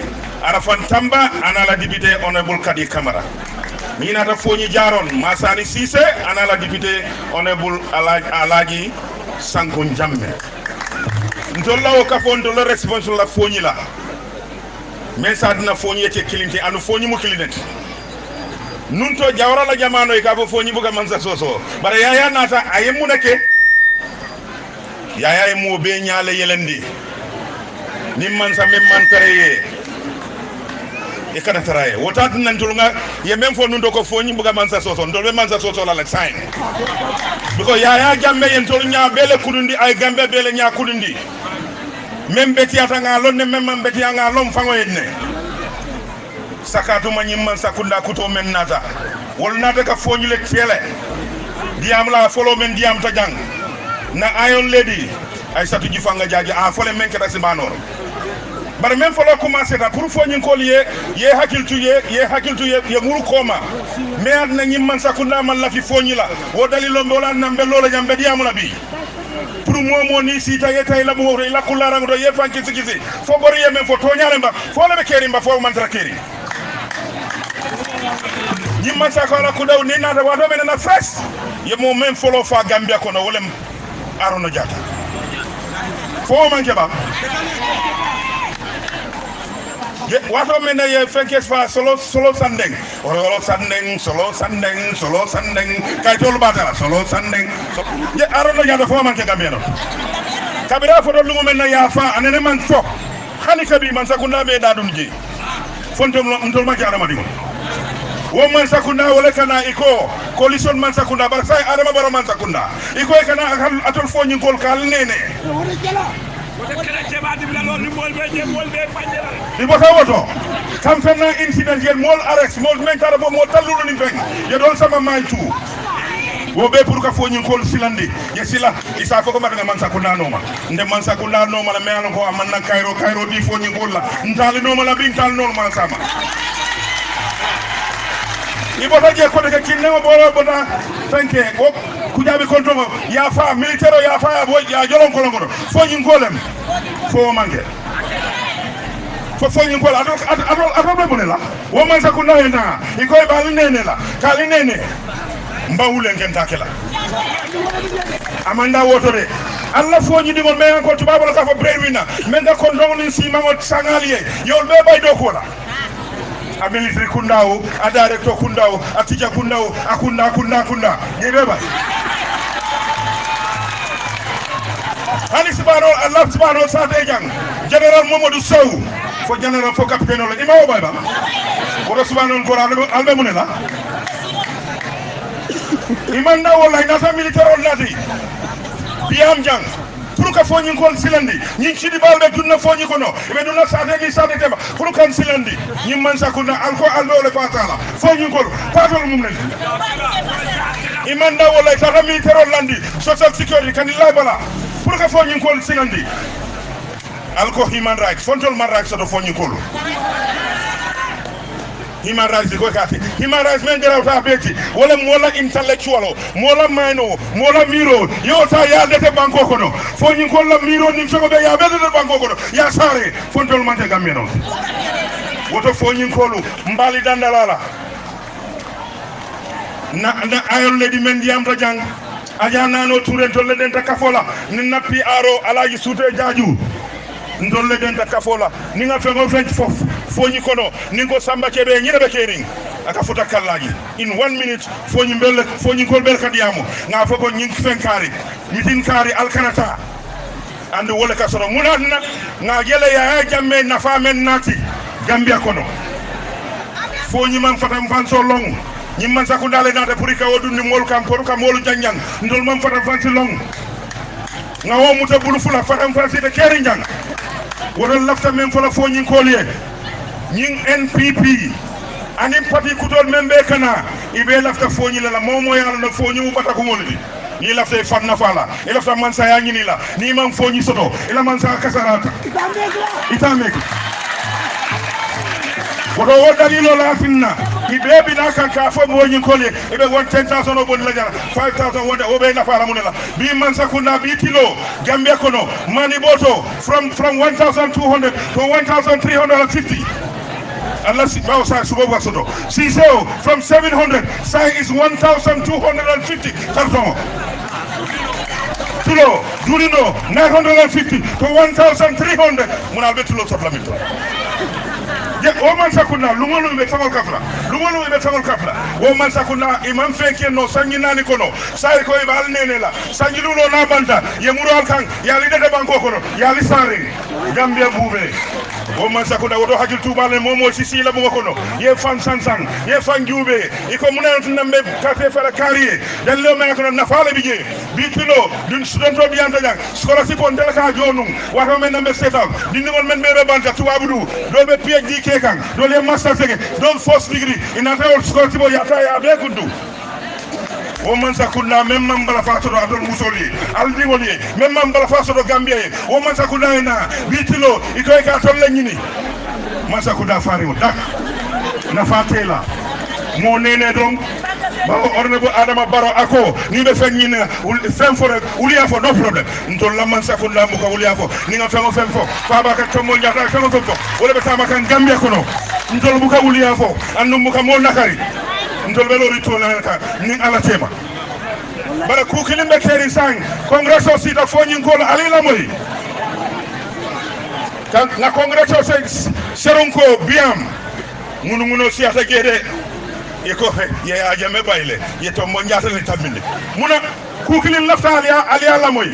Arafan Tamba anala député honorable Kadi Camara ni nata foñi jaron Masani Cissé anala député honorable Alaji Sankon Jammeh ntolla o kafonto le responsable la foñi la mais ça dina foñi ete kilinti anu foñi mu kilineti nun to jawra la jamano e ka fo foñi buga mansa soso bara yaya nata ayemu nake yaya mo be nyaale yelendi nim man sa mem man tareye e kada taraye wota nan tulunga ye même fo nundo ko foñi buga mansa soso ndol be mansa soso la sign biko ya jambe yen tolu nya bele kudundi ay gambe bele nya kudundi même betiata nga lonne même betia nga lom fango yedne sakatu manyim man sakunda kuto men nata wol nata ka foñi le fele diam la folo men diam ta jang na Iron Lady ay satu jifanga jaaji a fole men ke dasi banor bar même folo commencer ta pour foñi ko lié ye hakiltu ye muru koma me adna nyim man sakunda man la fi foñi la wo dalilo mbola nambe lolo jambe diam la bi pour momo ni sita yeta ila mo ila kullara ngo ye fanki sikisi fo bori ye men fo to nyaale mba fo le be keri mba fo man tra keri nyimma sa ko la ku daw ni nata wa do men na fresh ye mo men folo fa Gambia ko no wolem Arono Jata fo man ke ba ye wato men ye fenkes fa solo sandeng solo sandeng kay tolu batala solo sandeng ye Arono Jata fo man ke Gambia no kabira fo do lumo men ya fa anene man fo khani kabi man sakunda be dadun ji fontom ndol ma jaara ma dimo wo man sakunda wala kana iko coalition man sakunda bar say adama baro man sakunda iko kana atol fo nyi gol kal nene di bota woto kam fenna incident yen mol arrest mol men tara bo mo talulu ni feng ye don sama may tu wo be pour ka fo nyi gol silandi ye sila isa ko ma man sakunda no ma nde man sakunda no ma la melo ko man na kairo di fo nyi gol la ntali no ma la bin tal no ma sama ibota je ko de kinne mo bolo bota tanke ko kujabi kontomo ya fa militaire ya fa ya jolon ko ngodo fo nyi golem fo manke fo nyi gol adol be la wo man sa ko nawena ikoy bal nene la kali nene mbawule ngen takela amanda woto de alla fo nyi dimo me ko tubabol ka fo brewina men da ko ndongni si mango sangaliye yol be bay do ko la a military kundawo a director kundawo a teacher kundawo a kunda yebeba hani subhanahu Allah subhanahu sa de jang general Mamadou Sow fo general fo capitaine lo imawo bayba ko subhanahu ko albe munela imanda wallahi nata militaire on nati biam jang pour ka foñi kon silandi ñi ci di balbe dunna foñi ko no be dunna sade gi sade tema pour kan silandi ñi man sakuna alko albe fatala foñi ko patol mum len imanda wala ta militaire landi social security kan la bala pour ka foñi kon silandi alko human rights fontol man rights do foñi ko human rights ko kati human rights men garawta beti wala intellectual mola mino mola miro yo ta ya dete banko kono fo nyi ko la miro ni fego be ya be de banko kono ya sare fontol man te gambe non woto fo nyi ko lu mbali dandalala na Iron Lady men diam to jang aja nano turen to le den ta kafola ni nappi aro alaji sute jaaju ndolle den ta kafola ni nga fengo fench fof foñi kono ningo samba kebe nyirebe kering aka futa kallaji in 1 minute foñi gol bel kadiyamo nga foko nying fenkari mitin kari alkanata and wala kasoro munadna nga gele ya jamme nafa men nati Gambia kono foñi man fatam fanso long nyim man sakundale nata purika wodunni mol kam poruka molu janjang ndol man fatam fansi long nga wo muta bulu fula fatam fansi de kering jang wodon lafta men fola foñi kolye ñing NPP anim parti kutol membe kana ibe lafta foñi la momo yalla na foñi mu bata ko molidi ni lafta fanna fala e lafta man sa ya ñini la ni man foñi soto ila man sa kasarata itamek wodo wodalilo la finna ibe bi na kan ka fo moñi kolye ibe won 10,000 obon la jara 5,000 wonde obe na fala munela bi man sakuna bi kilo Gambia kono mani boto from 1,200 to 1,350 unless Bausa Suboba Soto. CISO from 700, Sai is 1,250. Tartomo. Tulo, Durino, 950 to 1,300. Munalbetulo supplement. Woman Sakuna, Lumulu be Tamil Kafla, Lumulu be Tamil Kafla, Woman Sakuna, Imam Fenki no Sanginani Kono, Saiko Ibal Nenela, Sangilulo Nabanta, Yamuru Alkang, Yali de Banco, Yali Sari, Gambia Bube. o man sakunda woto hakil tubale momo sisi la bungo kono ye fan sansan ye fan jube iko munan nambe café fara carrier dan lo men kono nafale bije bitilo dun studento bianta jang scholarship on delaka jonum wato men nambe setal dindigol men be banta tuwabudu do be PhD kekan do le master sege do first degree ina tawol scholarship o yata ya be kundu o man sakunda même mambala fato do adol musoli aldingoli même mambala fato do gambia o man sakunda ina bitilo iko ka tolle nyini man sakunda fari o dak na fatela mo nene dom bawo honorable Adama Barrow ako ni be fennyina fem fo uliya fo no problem ntol la man sakunda mo ko uliya fo ni nga fengo fem fo fa ba ka tomo nyata fengo fem fo wala be tama kan gambia kono ntol bu ka uliya fo andu mu ka mo nakari ntol be lo ritona ka ni ala tema bara ku kilimbe keri sang congress o sita fo nyin ko ali la moy kan na congress o seron ko biam munu siata gede e ko ye ajame bayle ye to mo nyaata ni tabinde muna ku kilin lafta ali la moy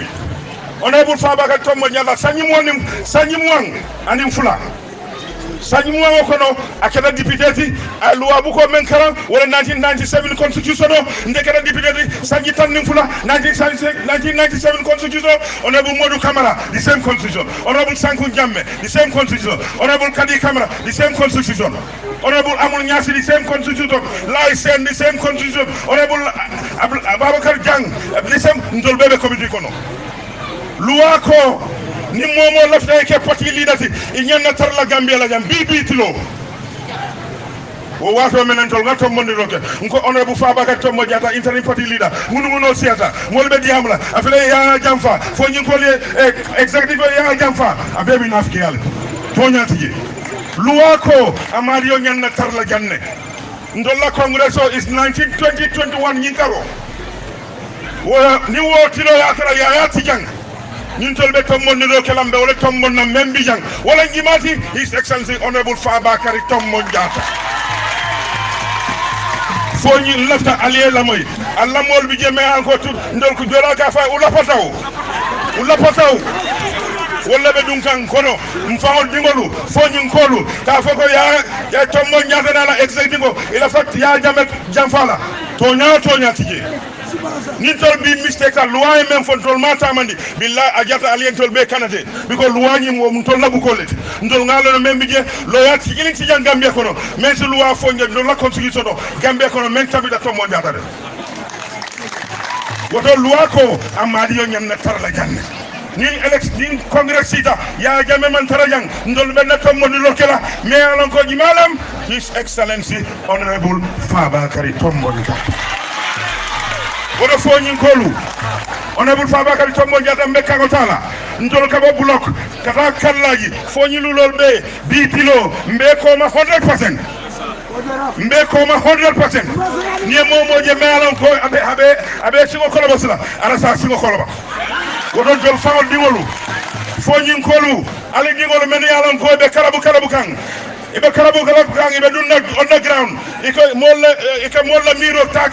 honorable Fabakary Tombong Jatta sanyi mo anim fula sanyi mo kono akeda député a loi bu ko men karam wala 1997 constitution ndekeda député sanyi tan nim fula 1997 constitution honorable Modou Camara the same constitution honorable Sanku Jammeh the same constitution honorable Kadi Camara the same constitution honorable Amul Nyasi the same constitution Lai Sen the same constitution honorable Babakar Jang the same ndol bebe committee kono loi ko ni momo lafta ke parti leadership inyana tarla Gambia la jam bibitilo o wato menen tol gato mondi roke nko honorable Fabakary Tombong Jatta interim party leader munu siata molbe diamla afele ya jamfa fo nyin ko le executive ya jamfa abebi nafki yalla to nyati loi ko amario nyanna tarla janne ndolla congress is 2021 nyinkaro wala ni wotilo ya tara ya tijang ñun tolbe Tombong ni do kelambe wala Tombong na membi jang wala ngimati his excellency honorable Fabakary Tombong Jatta fo ñi lafta allié la moy alla mol bi jeme encore tout ndol ko jola ka fa ula pataw wala be dun kan kono mfaol dingolu fo ñi kolu ka fo ko ya Tombong Jatta na la executive ila fat ya jamet jamfala to nya tije ni tol bi mistake la loi même fon tol mata mandi billahi ajata alien tol be kanate biko loi ni mo tol labu ko lete ndol ngalo même bi je lo yat sigilin ci jang Gambia kono mais ce loi fo ngel do la constitution do Gambia kono men tabida Tombong Jatta de woto loi ko amadi yo nyam na tarla janne ni election congress sita ya jame man tarajang ndol ben Tombong ni lokela mais alon ko jimalam his excellency honorable Fabakary Tombong Jatta wodo fo nyin kolu honorable Fabakary Tombong Jatta mbekka ko tala ndol ka bo block kata kallaji fo nyi lulol be bi pilo mbeko ma 100% ni momo je melon ko abe singo koloba sala ala sa singo koloba wodo jol fawol dingolu fo nyin kolu ali dingolu men yalon ko be karabu kan ibe karabu kan ibe dunna underground iko molla miro ta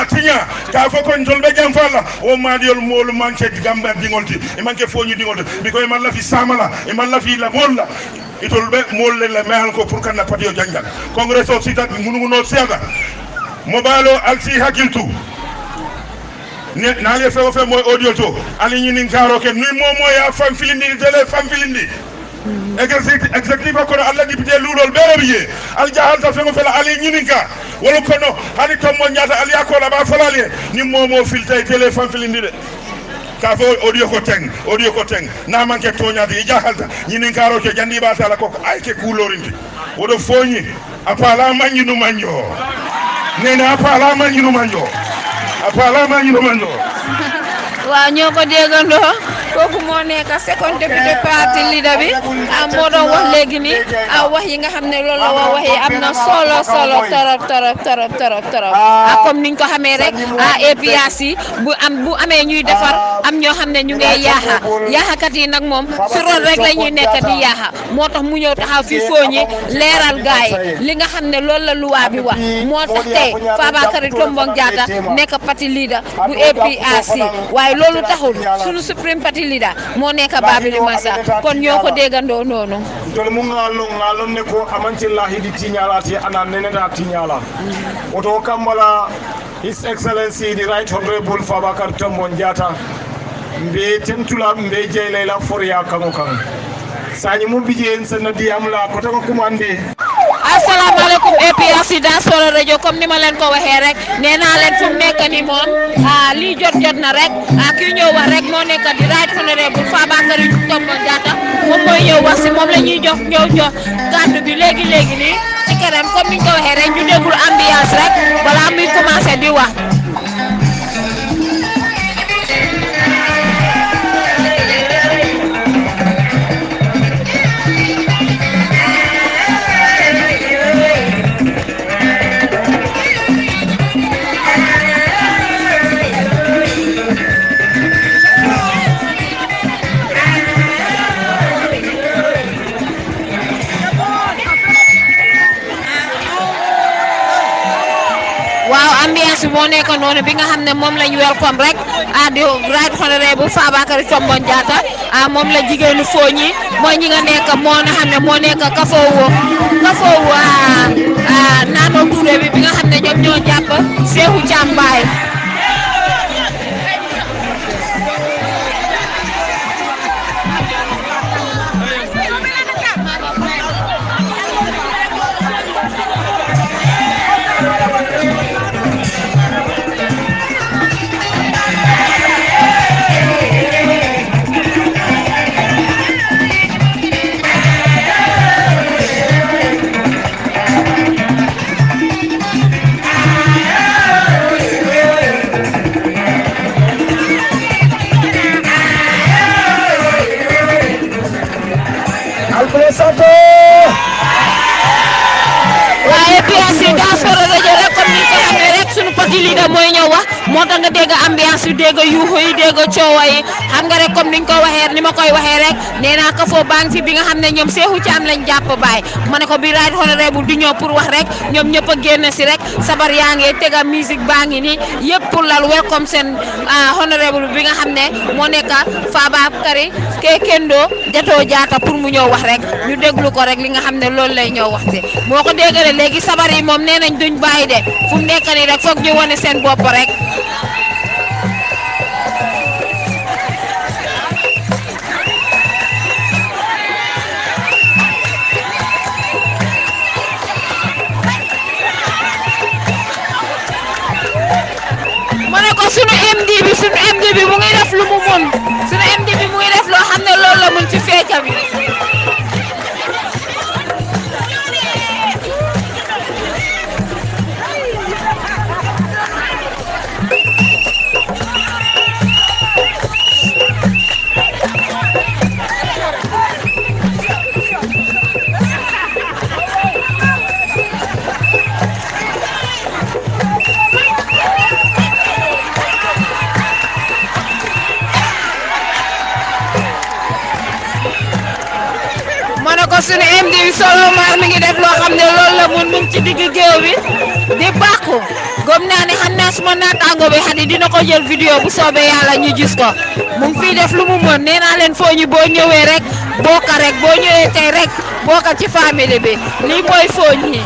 tinya ta foko njolbe jam falla o madiol molu manche gamba dingolti e manke foñi dingolti biko e man la fi samala e man la fi la molla itolbe molle la mehal ko pour kan na patio janjal congress o sita mununo siaga mobalo alsi hakiltu na le fe moy audio to ali nyini ngaro ke ni momo ya fam filindi tele fam filindi executive ko alla député lulol berebiye al jahalta fengo fela ali nyininka wala kono hani Tombong Jatta ali akola ba falale ni momo filtay télé fam filindi de ka fo audio ko teng na manke toñade e jahalta nyininka ro ke jandi ba tala ko ay ke kulorindi wodo foñi apala manjinu manjo nena apala manjinu manjo waaw ñoo ko déggandoo kooku moo nekk second deputy party leader bi moo doon wax léegi ni wax yi nga xam ne loolu la wax yi am na solo torop comme niñ ko xamee rek APRC bu amee ñuy defar am ñoo xam ne ñu ngi yaaxakat yi nag moom su ron rek la ñuy nekk di yaaxa moo tax mu ñëw taxaw fi Fooñi leeral gaay li nga xam ne loolu la luwaa bi wax moo tax tey Fabakary Tombong Jatta nekk parti leader bu APRC waaye loolu taxul sunu supreme parti leader moo nekk Babili Mansa kon ñoo ko déggandoo noonu dole mu ngalon ne ko amantillahi di tiñala ti ana neneta tiñala oto kambala His Excellency the Right Honorable Fabakary Tombong Jatta mbe tentula mbe jeylela foriya kango kan sañi mu bijeen sen diyam la ko to kumande asalaamaaleykum APRC Diaspora Radio comme ni ma leen ko waxee rek nee naa leen fu mu nekk ni moom lii jot na rek kii ñëw wax rek moo nekk di Right Honorable Fabakary Tombong Jatta moom mooy ñëw wax si moom la ñuy jox kàddu bi léegi nii ci kanam comme ni ñu ko waxee rek ñu déglu ambiance rek balaa muy commencé di wax. ambiance bi moo nekk noonu bi nga xam ne moom lañ welcome rek di Right Honorable Fabakary Tombong Jatta moom la jigéenu Fooñi mooy ñi nga nekk moo na xam ne moo nekk kafoowu naanoo Touré bi nga xam ne ñoom ñoo jàpp Seexu Cambaay APRC Diaspora Radio rek comme ni ko xamee rek sunu parti leader mooy ñëw wax moo tax nga dégg ambiance yu dégg yuuxu yi dégg coowa yi xam nga rek comme niñ ko waxee ni ma koy waxee rek nee naa ko foo baa ngi fi bi nga xam ne ñoom Seexu Caam lañ jàpp baay ma ne ko bi Right Honorable di ñëw pour wax rek ñoom ñëpp a génn si rek sabar yaa ngi tega musique baa ngi ni yëpp pour lal welcome seen honorable bi nga xam ne moo nekk Fabakary Kendo Jatta pour mu ñëw wax rek ñu déglu ko rek li nga xam ne loolu lay ñëw wax si moo ko déggale léegi sabar yi moom nee nañ duñ bàyyi de fu mu nekk nii rek foog ñu wane seen bopp rek ma ne ko sunu MD bi mu ngi def lu mu mun sunu MD bi mu ngi def loo xam ne loolu la mun ci fecca bi sunu MD bi solo maar mi ngi def loo xam ne loolu la mun mu ngi ci digg géew bi di bàkku gëm naa ne xam naa suma naataango bi xadi dina ko jël vidéo bu soobee yàlla ñu gis ko mu ngi fiy def lu mu mën nee naa leen Fooñi boo ñëwee rek bokka rek boo ñëwee tey rek bokka ci famille bi lii mooy Fooñi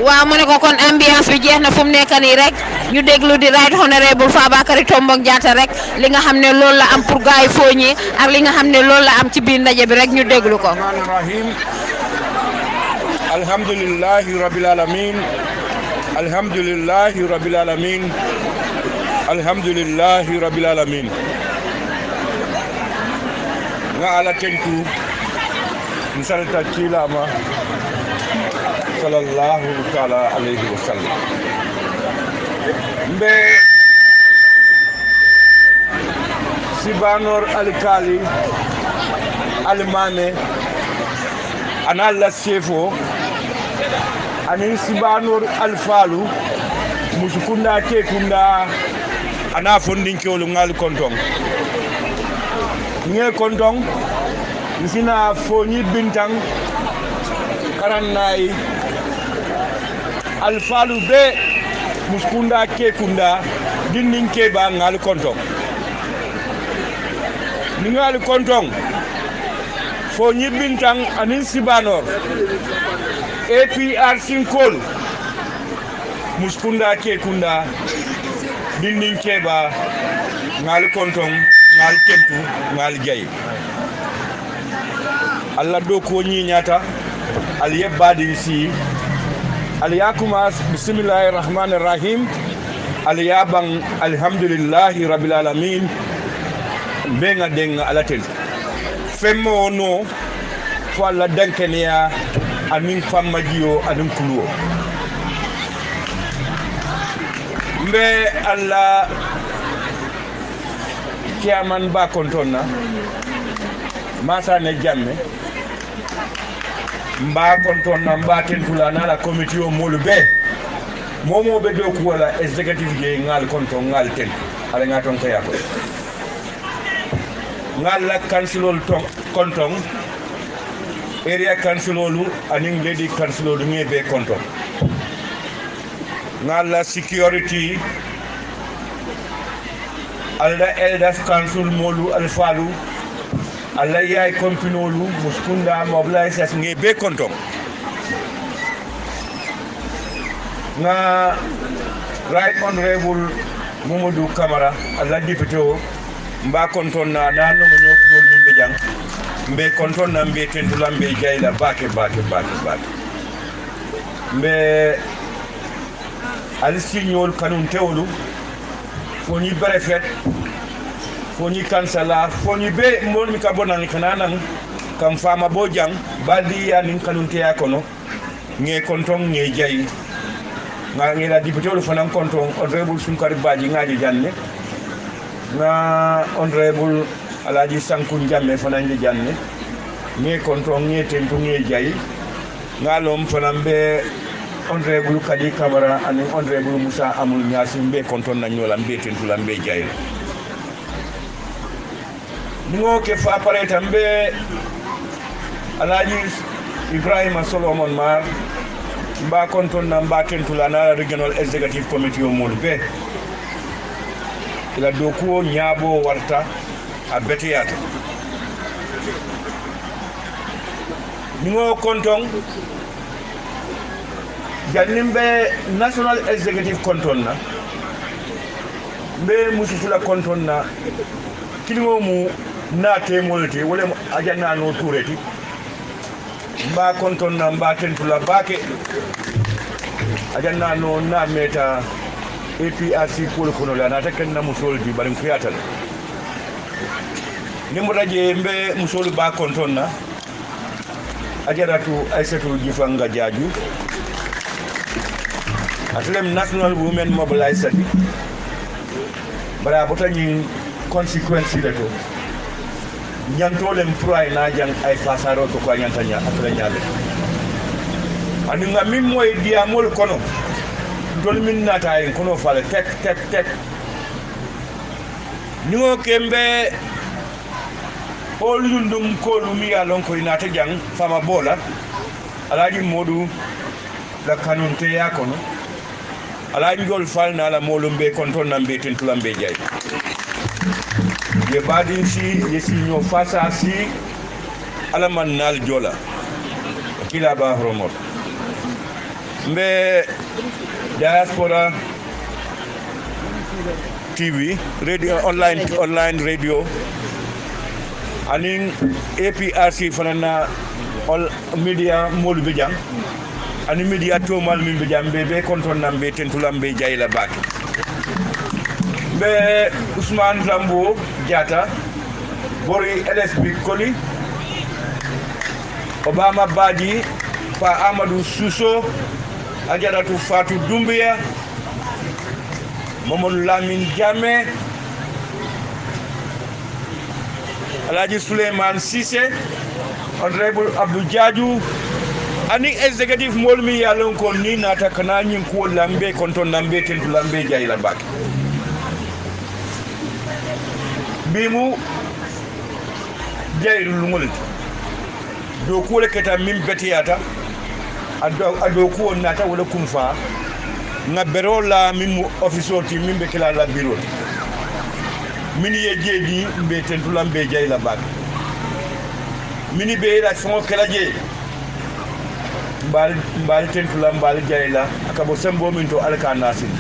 waaw mu ne ko kon ambiance bi jeex na fu mu nekk nii rek ñu déglu di Right Honorable Fabakary Tombong Jatta rek li nga xam ne loolu la am pour gaay Fooñi ak li nga xam ne loolu la am ci biir ndaje bi rek ñu déglu ko. alhamdulillahi rabbil alamin alhamdulillahi rabbil alamin alhamdulillahi rabbil alamin nga ala tentu misalta kilama sallallahu ta'ala alayhi wa sallam mbe sibanor alikali alimane ana la sefo anin sibanor alfalu musukunda ke kunda ana fondin kewlu ngal kontong nge kontong sina foni bintang karannai alfalu be muskunda ke kunda dindin ke ba ngal kontong ngal kontong foni bintang anin sibanor APR sinkol muskunda ke kunda dindin ke ba ngal kontong ngal kentu ngal jay Allah do ko ñi ñata al yebadi si al yakuma bismillahir rahmanir rahim al yabang alhamdulillahi rabbil alamin benga denga alatel femmo no fo Allah dankeniya amin famma jiyo amin kuluwo mbe Allah kiaman ba kontonna masa ne jamme mba kontonna mba tentula na la committee o molu be momo be do ko wala executive ge ngal konton ngal ten ala ngaton kaya ko ngal la councilol ton konton area councilolu aning lady councilolu ngebe konton ngal la security alda elders council molu alfalu alla yaay kompinolu muskunda mobilize as ngebe konton nga right honorable Mamadou Camara alla député o mba konton na nano mo ñokol mbe jang mbe konton na mbe tentula mbe jayla bake mbe al signol kanun tewlu foni brefet foni kansala foni be mon mi kabona ni kananan kam fama bojang baldi ya nin kanunte ya kono nge konton nge jayi nga nge la député fanan konton honorable Sunkari Badji ngaji janne na honorable Alaji Sanku Jamme fanan je janne nge konton nge tentu nge jayi ngalom fanan be honorable Kadi Kamara ani honorable Musa Amul Nyasi mbe konton na nyola mbe tentu la mbe jayi ngo ke fa pare tambe Alaji Ibrahima Solomon Mar mba konton na mba tentula na regional executive committee o molbe ila dokuo nyabo warta a betiyata ngo konton janimbe national executive konton na mbe musufula konton na kilimo mu na temolti wala ajanna no tureti mba konton na mba tentula bake ajanna no na meta APRC ko kono la na taken na musoldi barim kriatal nimbo raje mbe musol ba konton na ajaratu Aissatou Jifanga Jaaju atlem national women mobilized bara botani consequence de to ñantolem pray na jang ay fasaro ko ko ñantanya akla ñale ani nga min moy diamol kono dol min nata en kono fale tek ñoo kembe olundum ko lumi ya lon ko inata jang fama bola alaji modu la kanunte ya kono alaji gol falna la molumbe konton nambe tentulambe jay ye badin si yesi ñoo fasa si alaman nal jola kila ba horomot mbe diaspora TV radio online radio anin APRC fanana all media molu be jang ani media to mal min be jambe be konton nambe tentulambe jayla baki be Ousmane Lambo Diatta bori LSB Koli Obama Badji Pa Amadou Suso Ajaratu Fatou Doumbia Mamadou Lamine Diame Alaji Souleymane Cissé Honorable Abdou Jaju ani executive mol mi yalon ko ni nata kana nyin ko lambe konton lambe tentu lambe jayla bak bimu jayru lumul do ko le keta min betiyata ado ko nata wala kumfa nga berola min officioti min be kala la bureau min ye jeji be tentu lambe jayla bak mini be la fon kala je mbal tentula mbal jayla akabo sembo min to alka nasin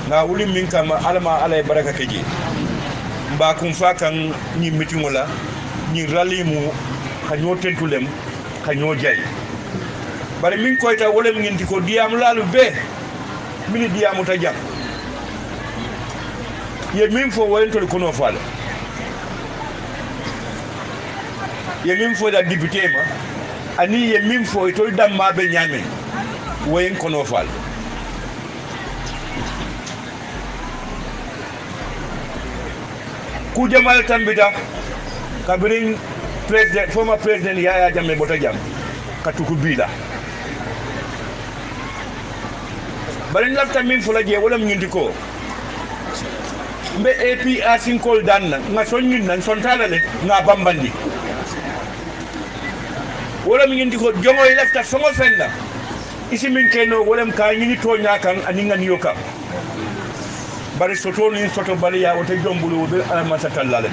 nga wuli min kama alama alay baraka keje mba kum fa kan ni meeting wala ni rally mu kanyo tentulem kanyo jay bari min koyta wala min ngi ko diam lalu be mini diamu ta jam ye min fo walen to kono fala ye min fo da député ma ani ye min fo to dam ma be nyame woyen kono fal ku jamal tambita kabirin president former president Yaya Jammeh bota jam katuku bila bari lafta min fo la je wala min ndiko mbe APRC kol dan nga sonni nan sontala le nga bambandi wala mi ngi ko jongo yi lafta songo fenna isi min keno wala ka ñini to ñakan ani ngani yoka bari soto ni soto bari ya wote jombulu be alama satallale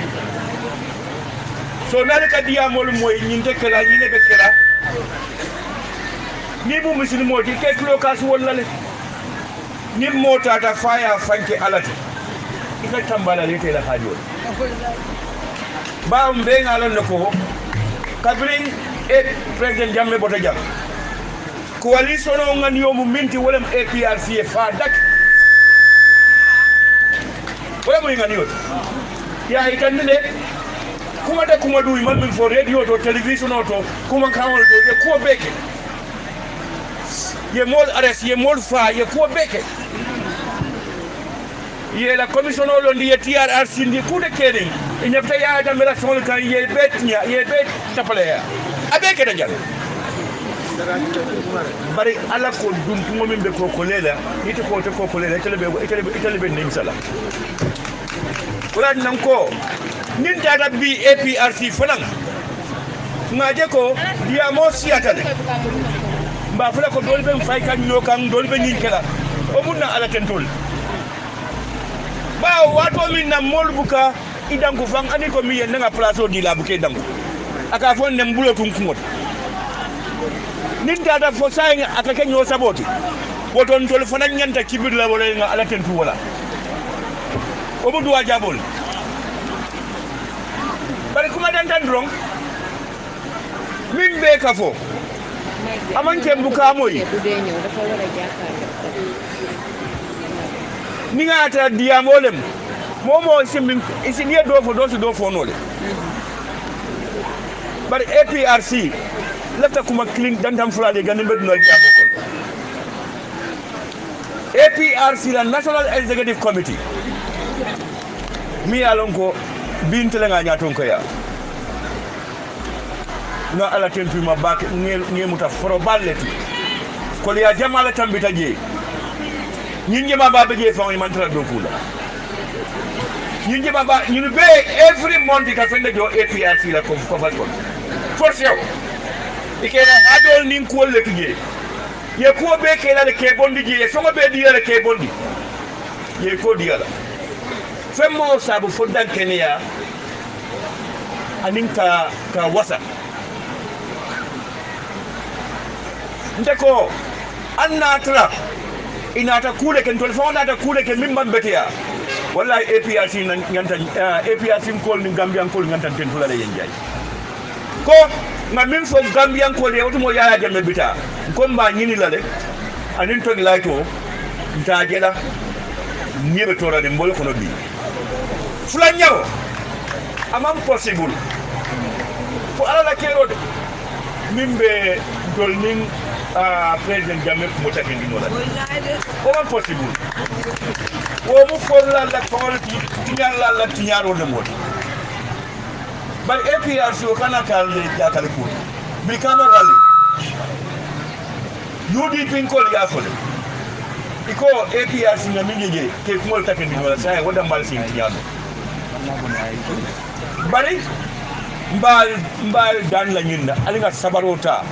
so nal ka diya mol moy ñinte kala ñine be kala ni bu muslimo di ke kilo kas wala le ni mota ta faya fanke alate ika tambala le te la hajo ba mbe ngalon ko kabrin President Jammeh bota jam coalition o ngani yomu minti wolem APRC fa dak wala mo ngani yot ya itande kuma da kuma du man min for radio to television to kuma kawol to ye ko beke ye mol arrest ye mol fa ye ko beke ye la commission o londi ye TRRC ndi kude kering inyafta ya da mera sol kan ye betnya ye bet tapale abeke da jall bari ala ko dum mo min be ko lela yiti ko te ko lela itele be nim sala wala nan ko nin data bi APRC fanan ngaje ko dia mo siata de mba fula ko dolbe fay kan nyokan dolbe nyin kala o munna ala tentol ba wato min na molbuka idangu fang ani ko mi yen nga place o di la buke dangu aka fon nem bulo tun kungot nin data fo saynga aka kenyo saboti woton tol fanan nyanta kibir la wala nga ala tentu wala o bu duwa jabol bari kuma dan tan drong min be ka fo amanke buka moy ni nga ta diamolem momo simin isi nie do fo nole bari APRC lafta kuma clean dantam fulade ganin be no jamo ko APRC la National Executive Committee mi alon ko bintele nga nyaton ko ya no ala tempi ma bak ngemuta foro balleti ko ya jamala tambita je ñinje ma ba beje fa man tra do kula ñinje ma ba ñu be every month ka fende jo APRC la ko fa ko force yow ikena hadol nin ko le tuje ye ko be ke la ke bondi je so be di la ke bondi ye ko di la femmo sabu fodan kenya anin ka wasa ndeko anna tra inata kule ken tol fonda ta kule ken min bambetia wallahi APRC nganta APRC ko ni Gambian ko nganta ten fulale yenjay ko nga min fo Gambian ko le wotumo Yaya Jammeh bita ko mba nyini la de anin to layto nta jela nibe tora de mbol ko no bi fula nyawo amam possible ko ala la kero de mimbe dol nin President Jammeh mo taken ni wala o possible o mo for la la ko ti nyal la ti nyaro de mo bari APRC o kana kalde jakale ko bi kama rally UDP ko ya fole iko APRC na minjeje ke kumol takeni wala sai wada mbal sin tiyado bari mbal dan la nyinda alinga sabarota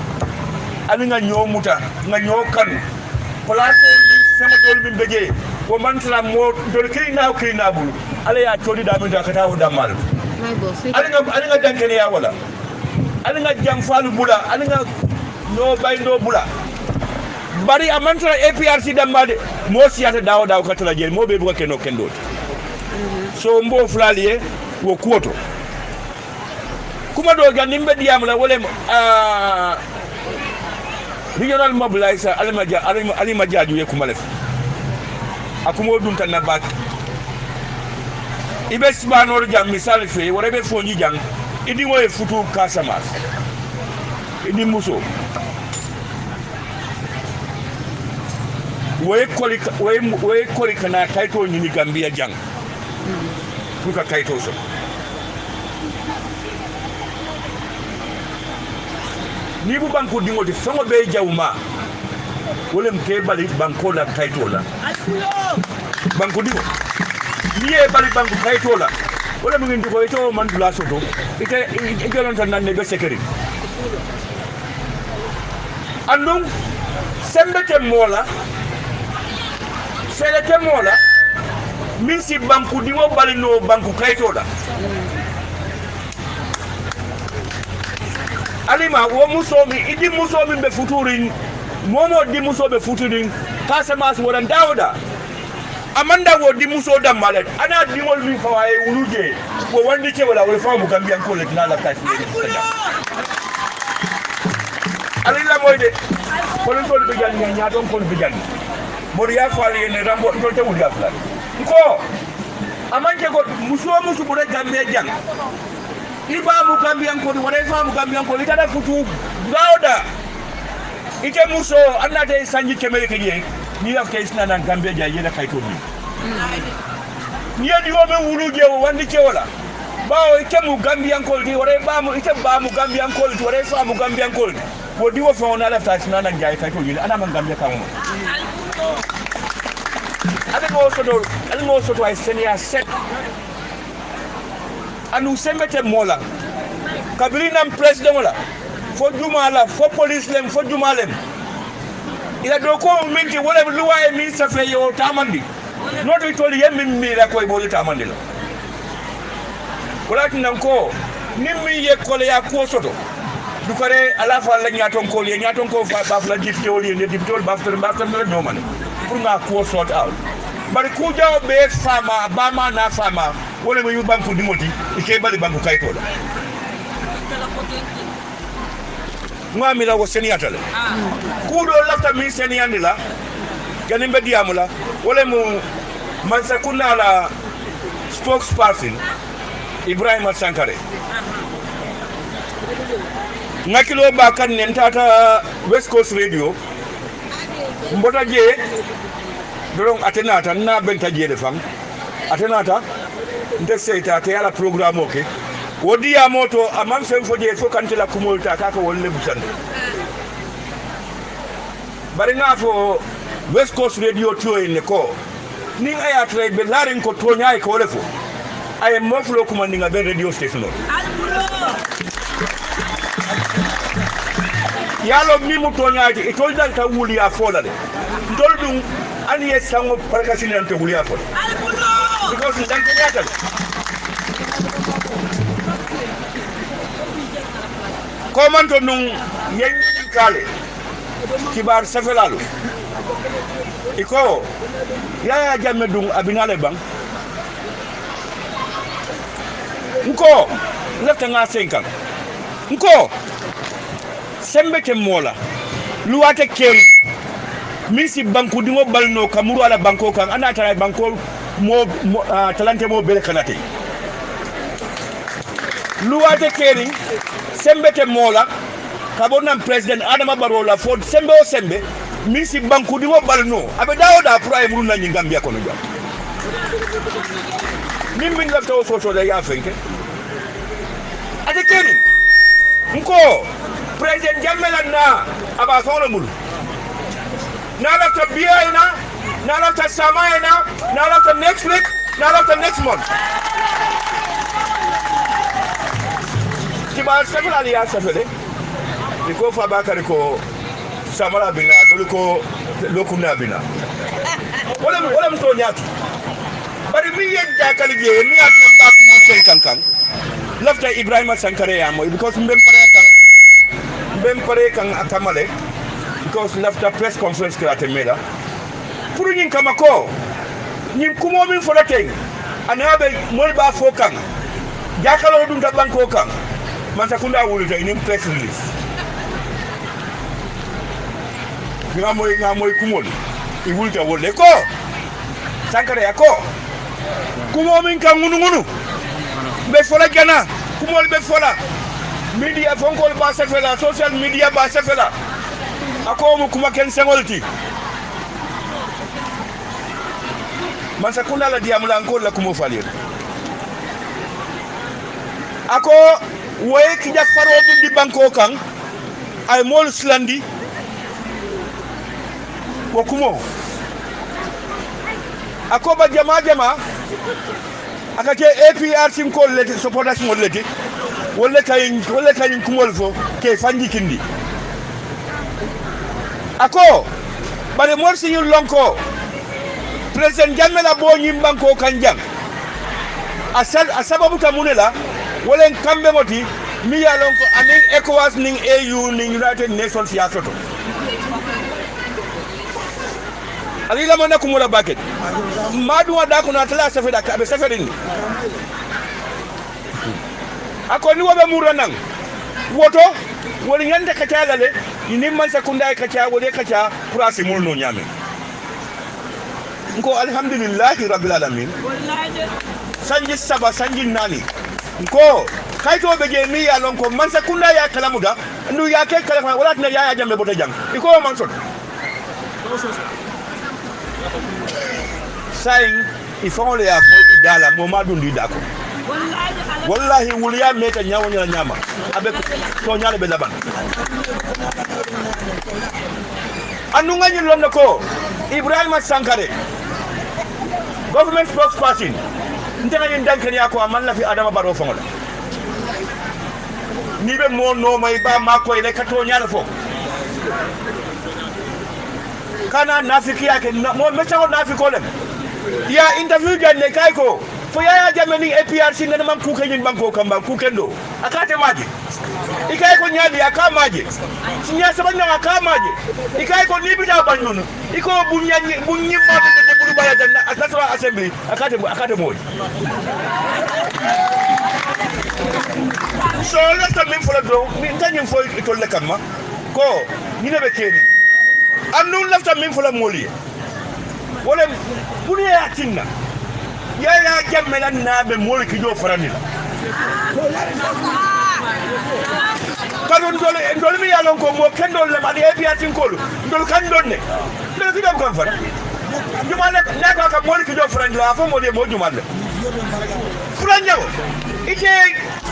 alinga nyomuta nga nyokan place sama dol min beje ko mantla mo dol kirina bulu ala ya todi da min da kata wada mal alinga dankene ya wala alinga jam falu bula alinga no bayndo bula bari amantra APRC dambade mo siyata dawo katala jeel mo be buka keno kendo so mbo flaliye wo kuoto kuma do ganimbe diam la wole regional mobilizer alima jaaju ye kuma lef akumo dum tan na bak ibe sbanor jam misal fe worebe fonji jang idi moye futu kasamas idi muso way koli kana kaito nyini Gambia jang puka kaito so ni bu banko dingo de songo be jawma wala mke bali banko la kaito la banko dingo niye bali banko kaito la wala mi ngi ko ito man dula soto ite lon tan nan ne be secret andum sembete mola selete mola min si banku dimo bali no banku kaito da alima wo musomi idi musomi be futurin momo di muso be futurin kasamas wodan dawda amanda wo di muso da malet ana dimol min fawaye wuluje wo wandi ke wala wala famu Gambian ko lek na la kafi alila moyde ko len do be janni nya don ko be janni Moria fali ne rambo to te wuli afla ko amanje ko musu bude Gambia jang iba mu Gambian ko wala fa mu Gambian ko ita futu gawda ite muso annate sanji kemere keje ni afke isna nan Gambia jaye da kayto ni yadi wo be wuluje wandi cewola bawo ite mu Gambian ko di wala ba mu ite ba mu Gambian ko di wala fa mu Gambian ko wodi wo fa wona la ta isna nan jaye kayto ni ana man Gambia kan also to I send ya set anu sembete mola kabilina president wala fo jumala fo police lem fo jumalem ila do ko minti wala luwa e min safe yo tamandi no to toli yemmi mi la koy boli tamandi la wala tinan ko nimmi ye kole ya ko soto du kare ala fa la nyaton ko le nyaton ko fa baf la dipte woli ne dipte wol baf no no man pour nga ko sort out bari ku jaw be fama bama na fama wala mo banku dimoti ke bali banku kayto la ngami la wo seniata la ku do lafta mi seniandi la ganimbe diamula wala mo mansa kunna la spokesperson Ibrahim Sankare ngakilo ba kan nen tata West Coast Radio mbota je dorong atenata na benta je de fam atenata nde seita te ala programme oke wodi ya moto amam fem fodie fo kan tela kumolta kaka wolle busande bari nga fo West Coast Radio to en ko ni aya tray be larin ko to nyaay ko refo ay moflo kuma ni nga be radio station yalo mi mu to nyaati e to dal ta wuli ya fola de dol dum ani e sango parkasini ante wuli ya fola because dan ko nyaata ko man to nun yenni kale kibar safelalu iko ya jamme dum abinale bang nko lefta nga 5 nko sembete mola luwate keri misi banku dingo balno kamuru ala banko kan ana tara banko mo talante mo bele kanate luwate keri sembete mola kabonam president Adama Barrow la fod sembe o sembe misi banku dingo balno abe dawoda prime runa nyingambia kono jam mimmin lafta o soto da ya fenke ade keni nko president jammela na aba fawla bulu na lafta biya na lafta sama na lafta next week na lafta next month kiba safala ya safale iko fa bakari ko samara bina dole ko lokuna bina wala mto nyatu bari mi yedda kali je mi at nam bak mo sen kankan lafta Ibrahima Sankare ya mo because mbem pare kan akamale because lafta press conference ka atemela pour nyin kama ko nyin kumo min fola teng anabe mol ba fokan jakalo dum ta banko kan man sakunda wulu tay nim press release nga moy kumol I wulta wolle ko Sankare ya ko kumo min kan ngunu be fola gana kumol be fola media fonkol ba sefela social media ba sefela ako mu kuma ken sengolti man sakunda la diamula encore la kumo falir ako woy ki jak faro di banko kan ay mol slandi wo kumo ako ba jama akake APR sim ko leti supporters mo leti wolle kay kumol fo ke fanji kindi ako bare mor siñu lonko president jamela bo ñim banko kanjang asababu tamunela wolen kambe moti mi ya lonko aning ECOWAS ning AU ning United Nations ya soto ali la mona kumula baket madu wada kuna tala safeda ka be safedin ako ni wobe muranan woto woni nyande ka tiagale ni man sakunda ka tia wole ka tia purasi mulno nyame nko alhamdulillahi rabbil alamin sanji saba sanji nani nko kayto be je mi ya lonko man sakunda ya kalamuda ndu ya ke kala wala tna ya jambe boto jang iko man sot sayin ifon le ya fo idala mo ma dundi dako wallahi wuliya meta nyawo nyama abe to nyale be laban anu ngani lomna ko Ibrahima Sankare government spokesperson ndena yin dankani yako amalla fi Adama Barrow fongola ni be mo no may ba mako ile kato nyala fo kana nafiki yake mo mecha nafiko lem ya interview janne kay ko fo yaya jameni APRC ngana mam ku kenyin banko kamba ku kendo akate maji ikay ko nyaadi akamaje sinya sabanya akamaje ikay ko nibita banyunu iko bunyi mata de bulu baya janna asaswa assembly akate moy so lata min fola do min tanyin fo to lekamma ko ni ne be keni annu lafta min fola moli wala buni ya tinna ya jammela nabe mol ki jo faranil kadon dole mi yalon ko mo kendol le madi APRC kolu dol kan donne dol ki dem kon fara jumale ne ko ka mol ki jo faranil afo mo de mo jumale furanjaw ite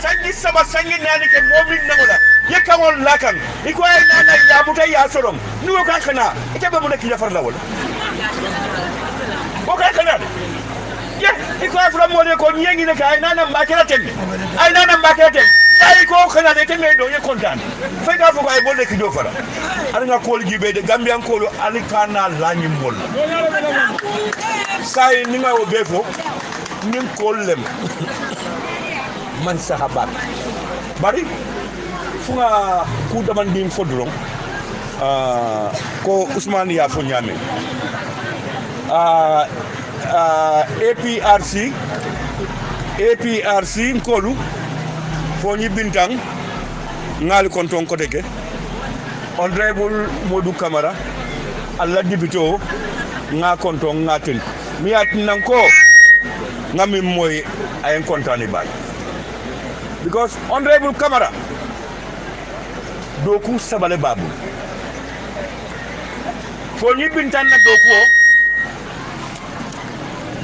sanji sama sangi nani ke momin namola yekamol lakan iko ay nana ya mutay ya sorom nuwo ka kana ite be mo ne ki jafar la wala o ka kana ye iko afra mo de ko nyengi ne ka ay nana mbakela tembe ay ko kana de tembe do ye kontan fay ka fo ko ay bolle ki do fara ala nga ko jibe de gambian ko lo ali kana lañi mol say ni nga o befo nim ko lem man sahabat bari funga ku damandim fodron ko Ousmane ya fo nyame APRC nkolu foni bintang ngal konton ko deke honorable Modou Camara alla dibito nga konton ngaten mi atnan ko ngami moy ay kontani bay because honorable Camara doku sabale babu foni bintan na doku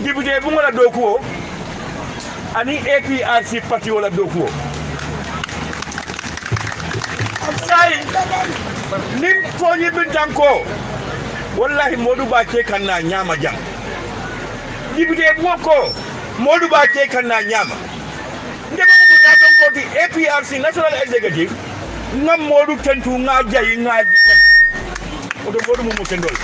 dibite bu ngala doku ani APRC parti wala doku sai nim foñi bintanko wallahi Modou Ba ke kan na nyama jam député boko Modou Ba ke kan na nyama ndebe mu na ton ko di APRC national executive ngam Modou tentu nga jayi nga jikon odo Modou mu tendol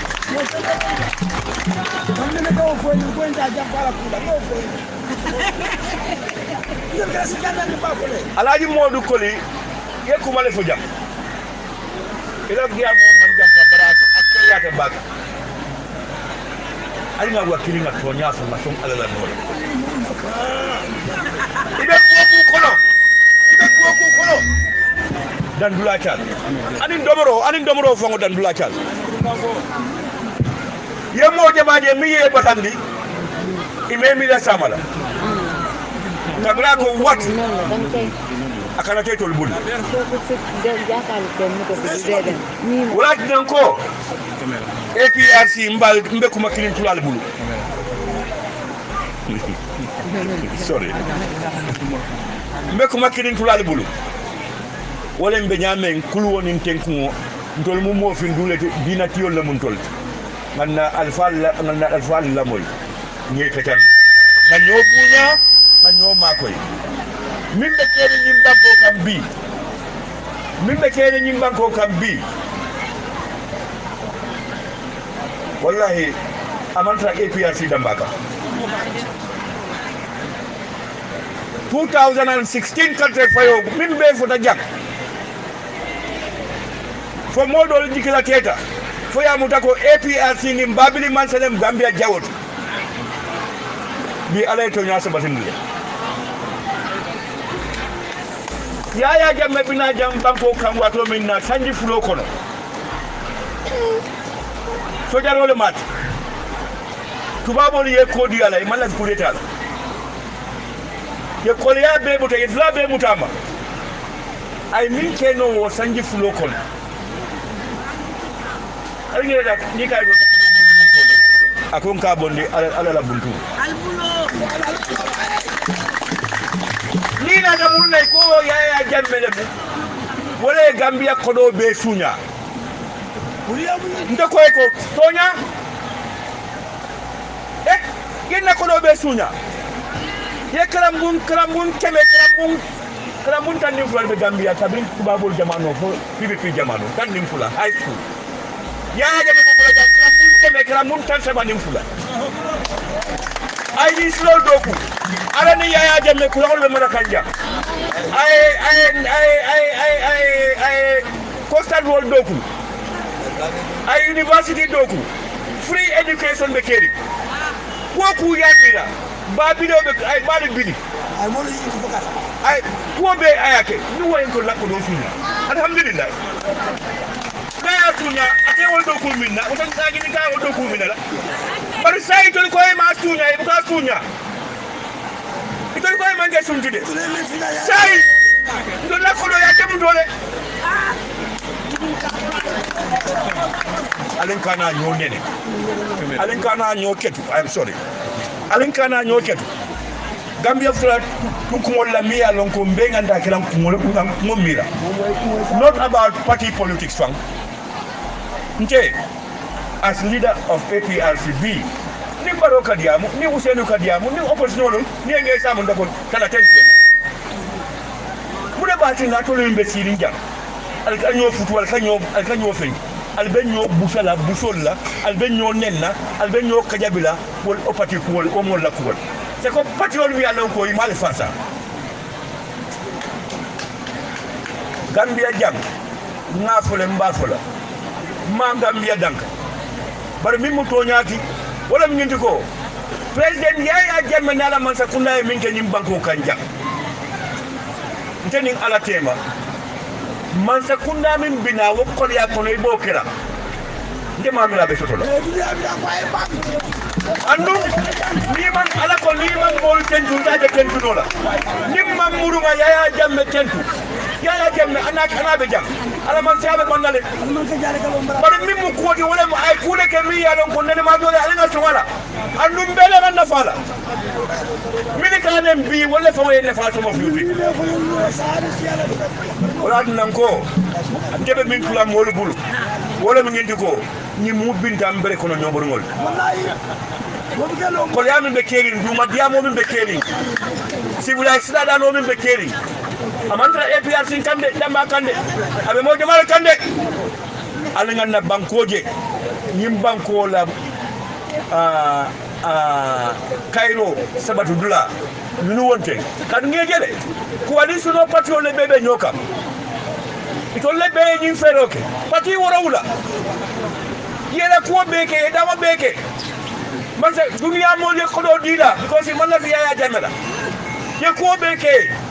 Alhaji Modou Koli ye kumale fo jam ila biya mo man jam fa bara ak yata bak ali nga wakili nga tonya fa masom alala no ibe ko kono dan dula chal anin domoro fango dan dula chal ye mo jamaje mi ye batandi imemi la samala kabla ko wat akana tay tol bul wala den ko APRC mbal mbe kuma kilin tulal bulu sorry mbe kuma kilin tulal bulu wala mbe nyame kulu wonin tenkumo ndol mu mo fin dulete dina tiyol la mun tol ganna alfal la moy ñe katan nga ñoo buña nga ñoo makoy min be kene ñim banko kam bi wallahi amanta APRC dambaka 2016 country fayo min be fota jam fo modol jikila teta fo ya mutako APRC ni babili man salem Gambia jawot bi alay to nyaso batinde yaya jamme bina jam banko kam wato minna sanji fulo kono so jarole mat tubabo ye kodi ala mala kureta ye kolya be buta yesla be mutama ay min keno wo sanji fulo kono alngi da ni kay do akon ka bonde ala la buntu ni na da murnay ko yaya jamme le wala Gambia kodo be sunya nda ko tonya genna kodo be sunya ye karambun keme karambun tan ni fulal be Gambia tabin tubabul jamano fo PPP jamano tan ni fula high school yaya jamme ko la jam karambun tan sama ni fula ay ni slow doku ala ni yaya jamme ko lol be mara kanja ay coastal road doku ay university doku free education be keri woku yamira babilo be ay mali bidi ay mo yi ko kata ay ko be ayake ni woyen ko lakko do fina alhamdulillah kaya tunya ate wol doku minna o tan tagi ni kaya wol doku minna la bar sai to ko ma tunya e buka tunya itol ko ma nge sunjude sai do lakko do ya dem dole alinkana nyo nene alinkana nyo ketu I'm sorry alinkana nyo ketu Gambia flat tukumol la miya lonko mbenga ndakira kumira not about party politics fang nje as leader of APRCB ni baro kadiamu ni Usenu kadiamu ni opposition ni ngey samu ndako kala tenke mune bati na to lembe sirinja alkanyo futu alkanyo fen albenyo busala busolla albenyo nenna albenyo kajabila wol opati ko wol o mon la ko c'est ko pati wol wi alon ko mal fansa Gambia jam ngafule mbafula ma Gambia danka bar min mu toñati wala min ngi ko president yaya jamme nala man sa kunna min ke nim banko kanja tenin ala tema man sa kunna min bina wo ko ya kono ibo kira nde ma mila be sotola andu ni man ala ko ni man bol tentu da de tentu nola nim man murunga yaya jamme tentu yaya kemme ana be jam ala man sabe mandale bari min mu ko di wala mu ay kule ke mi ya don ko nene ma dole ala na sumala andum bele ran na fala min ka nem bi wala fa way defa to mo fi bi wala nan ko kebe min kula molu bulu wala mi ngendi ko ni mu binta mbere kono nyobor ngol ko ya min be keri nduma dia mo min be keri sibula sida da no min be keri amantra APRC kande damba kande abe mo jamal kande ala nganna bankoje nyim banko la Cairo sabatu dula nunu wonte kan ngejele ko wadi suno patio le bebe nyoka ito le be nyim feroke pati worawula yela ko beke dama beke man sa dunya mo le ko do dila because man la fi ya jamela ye ko beke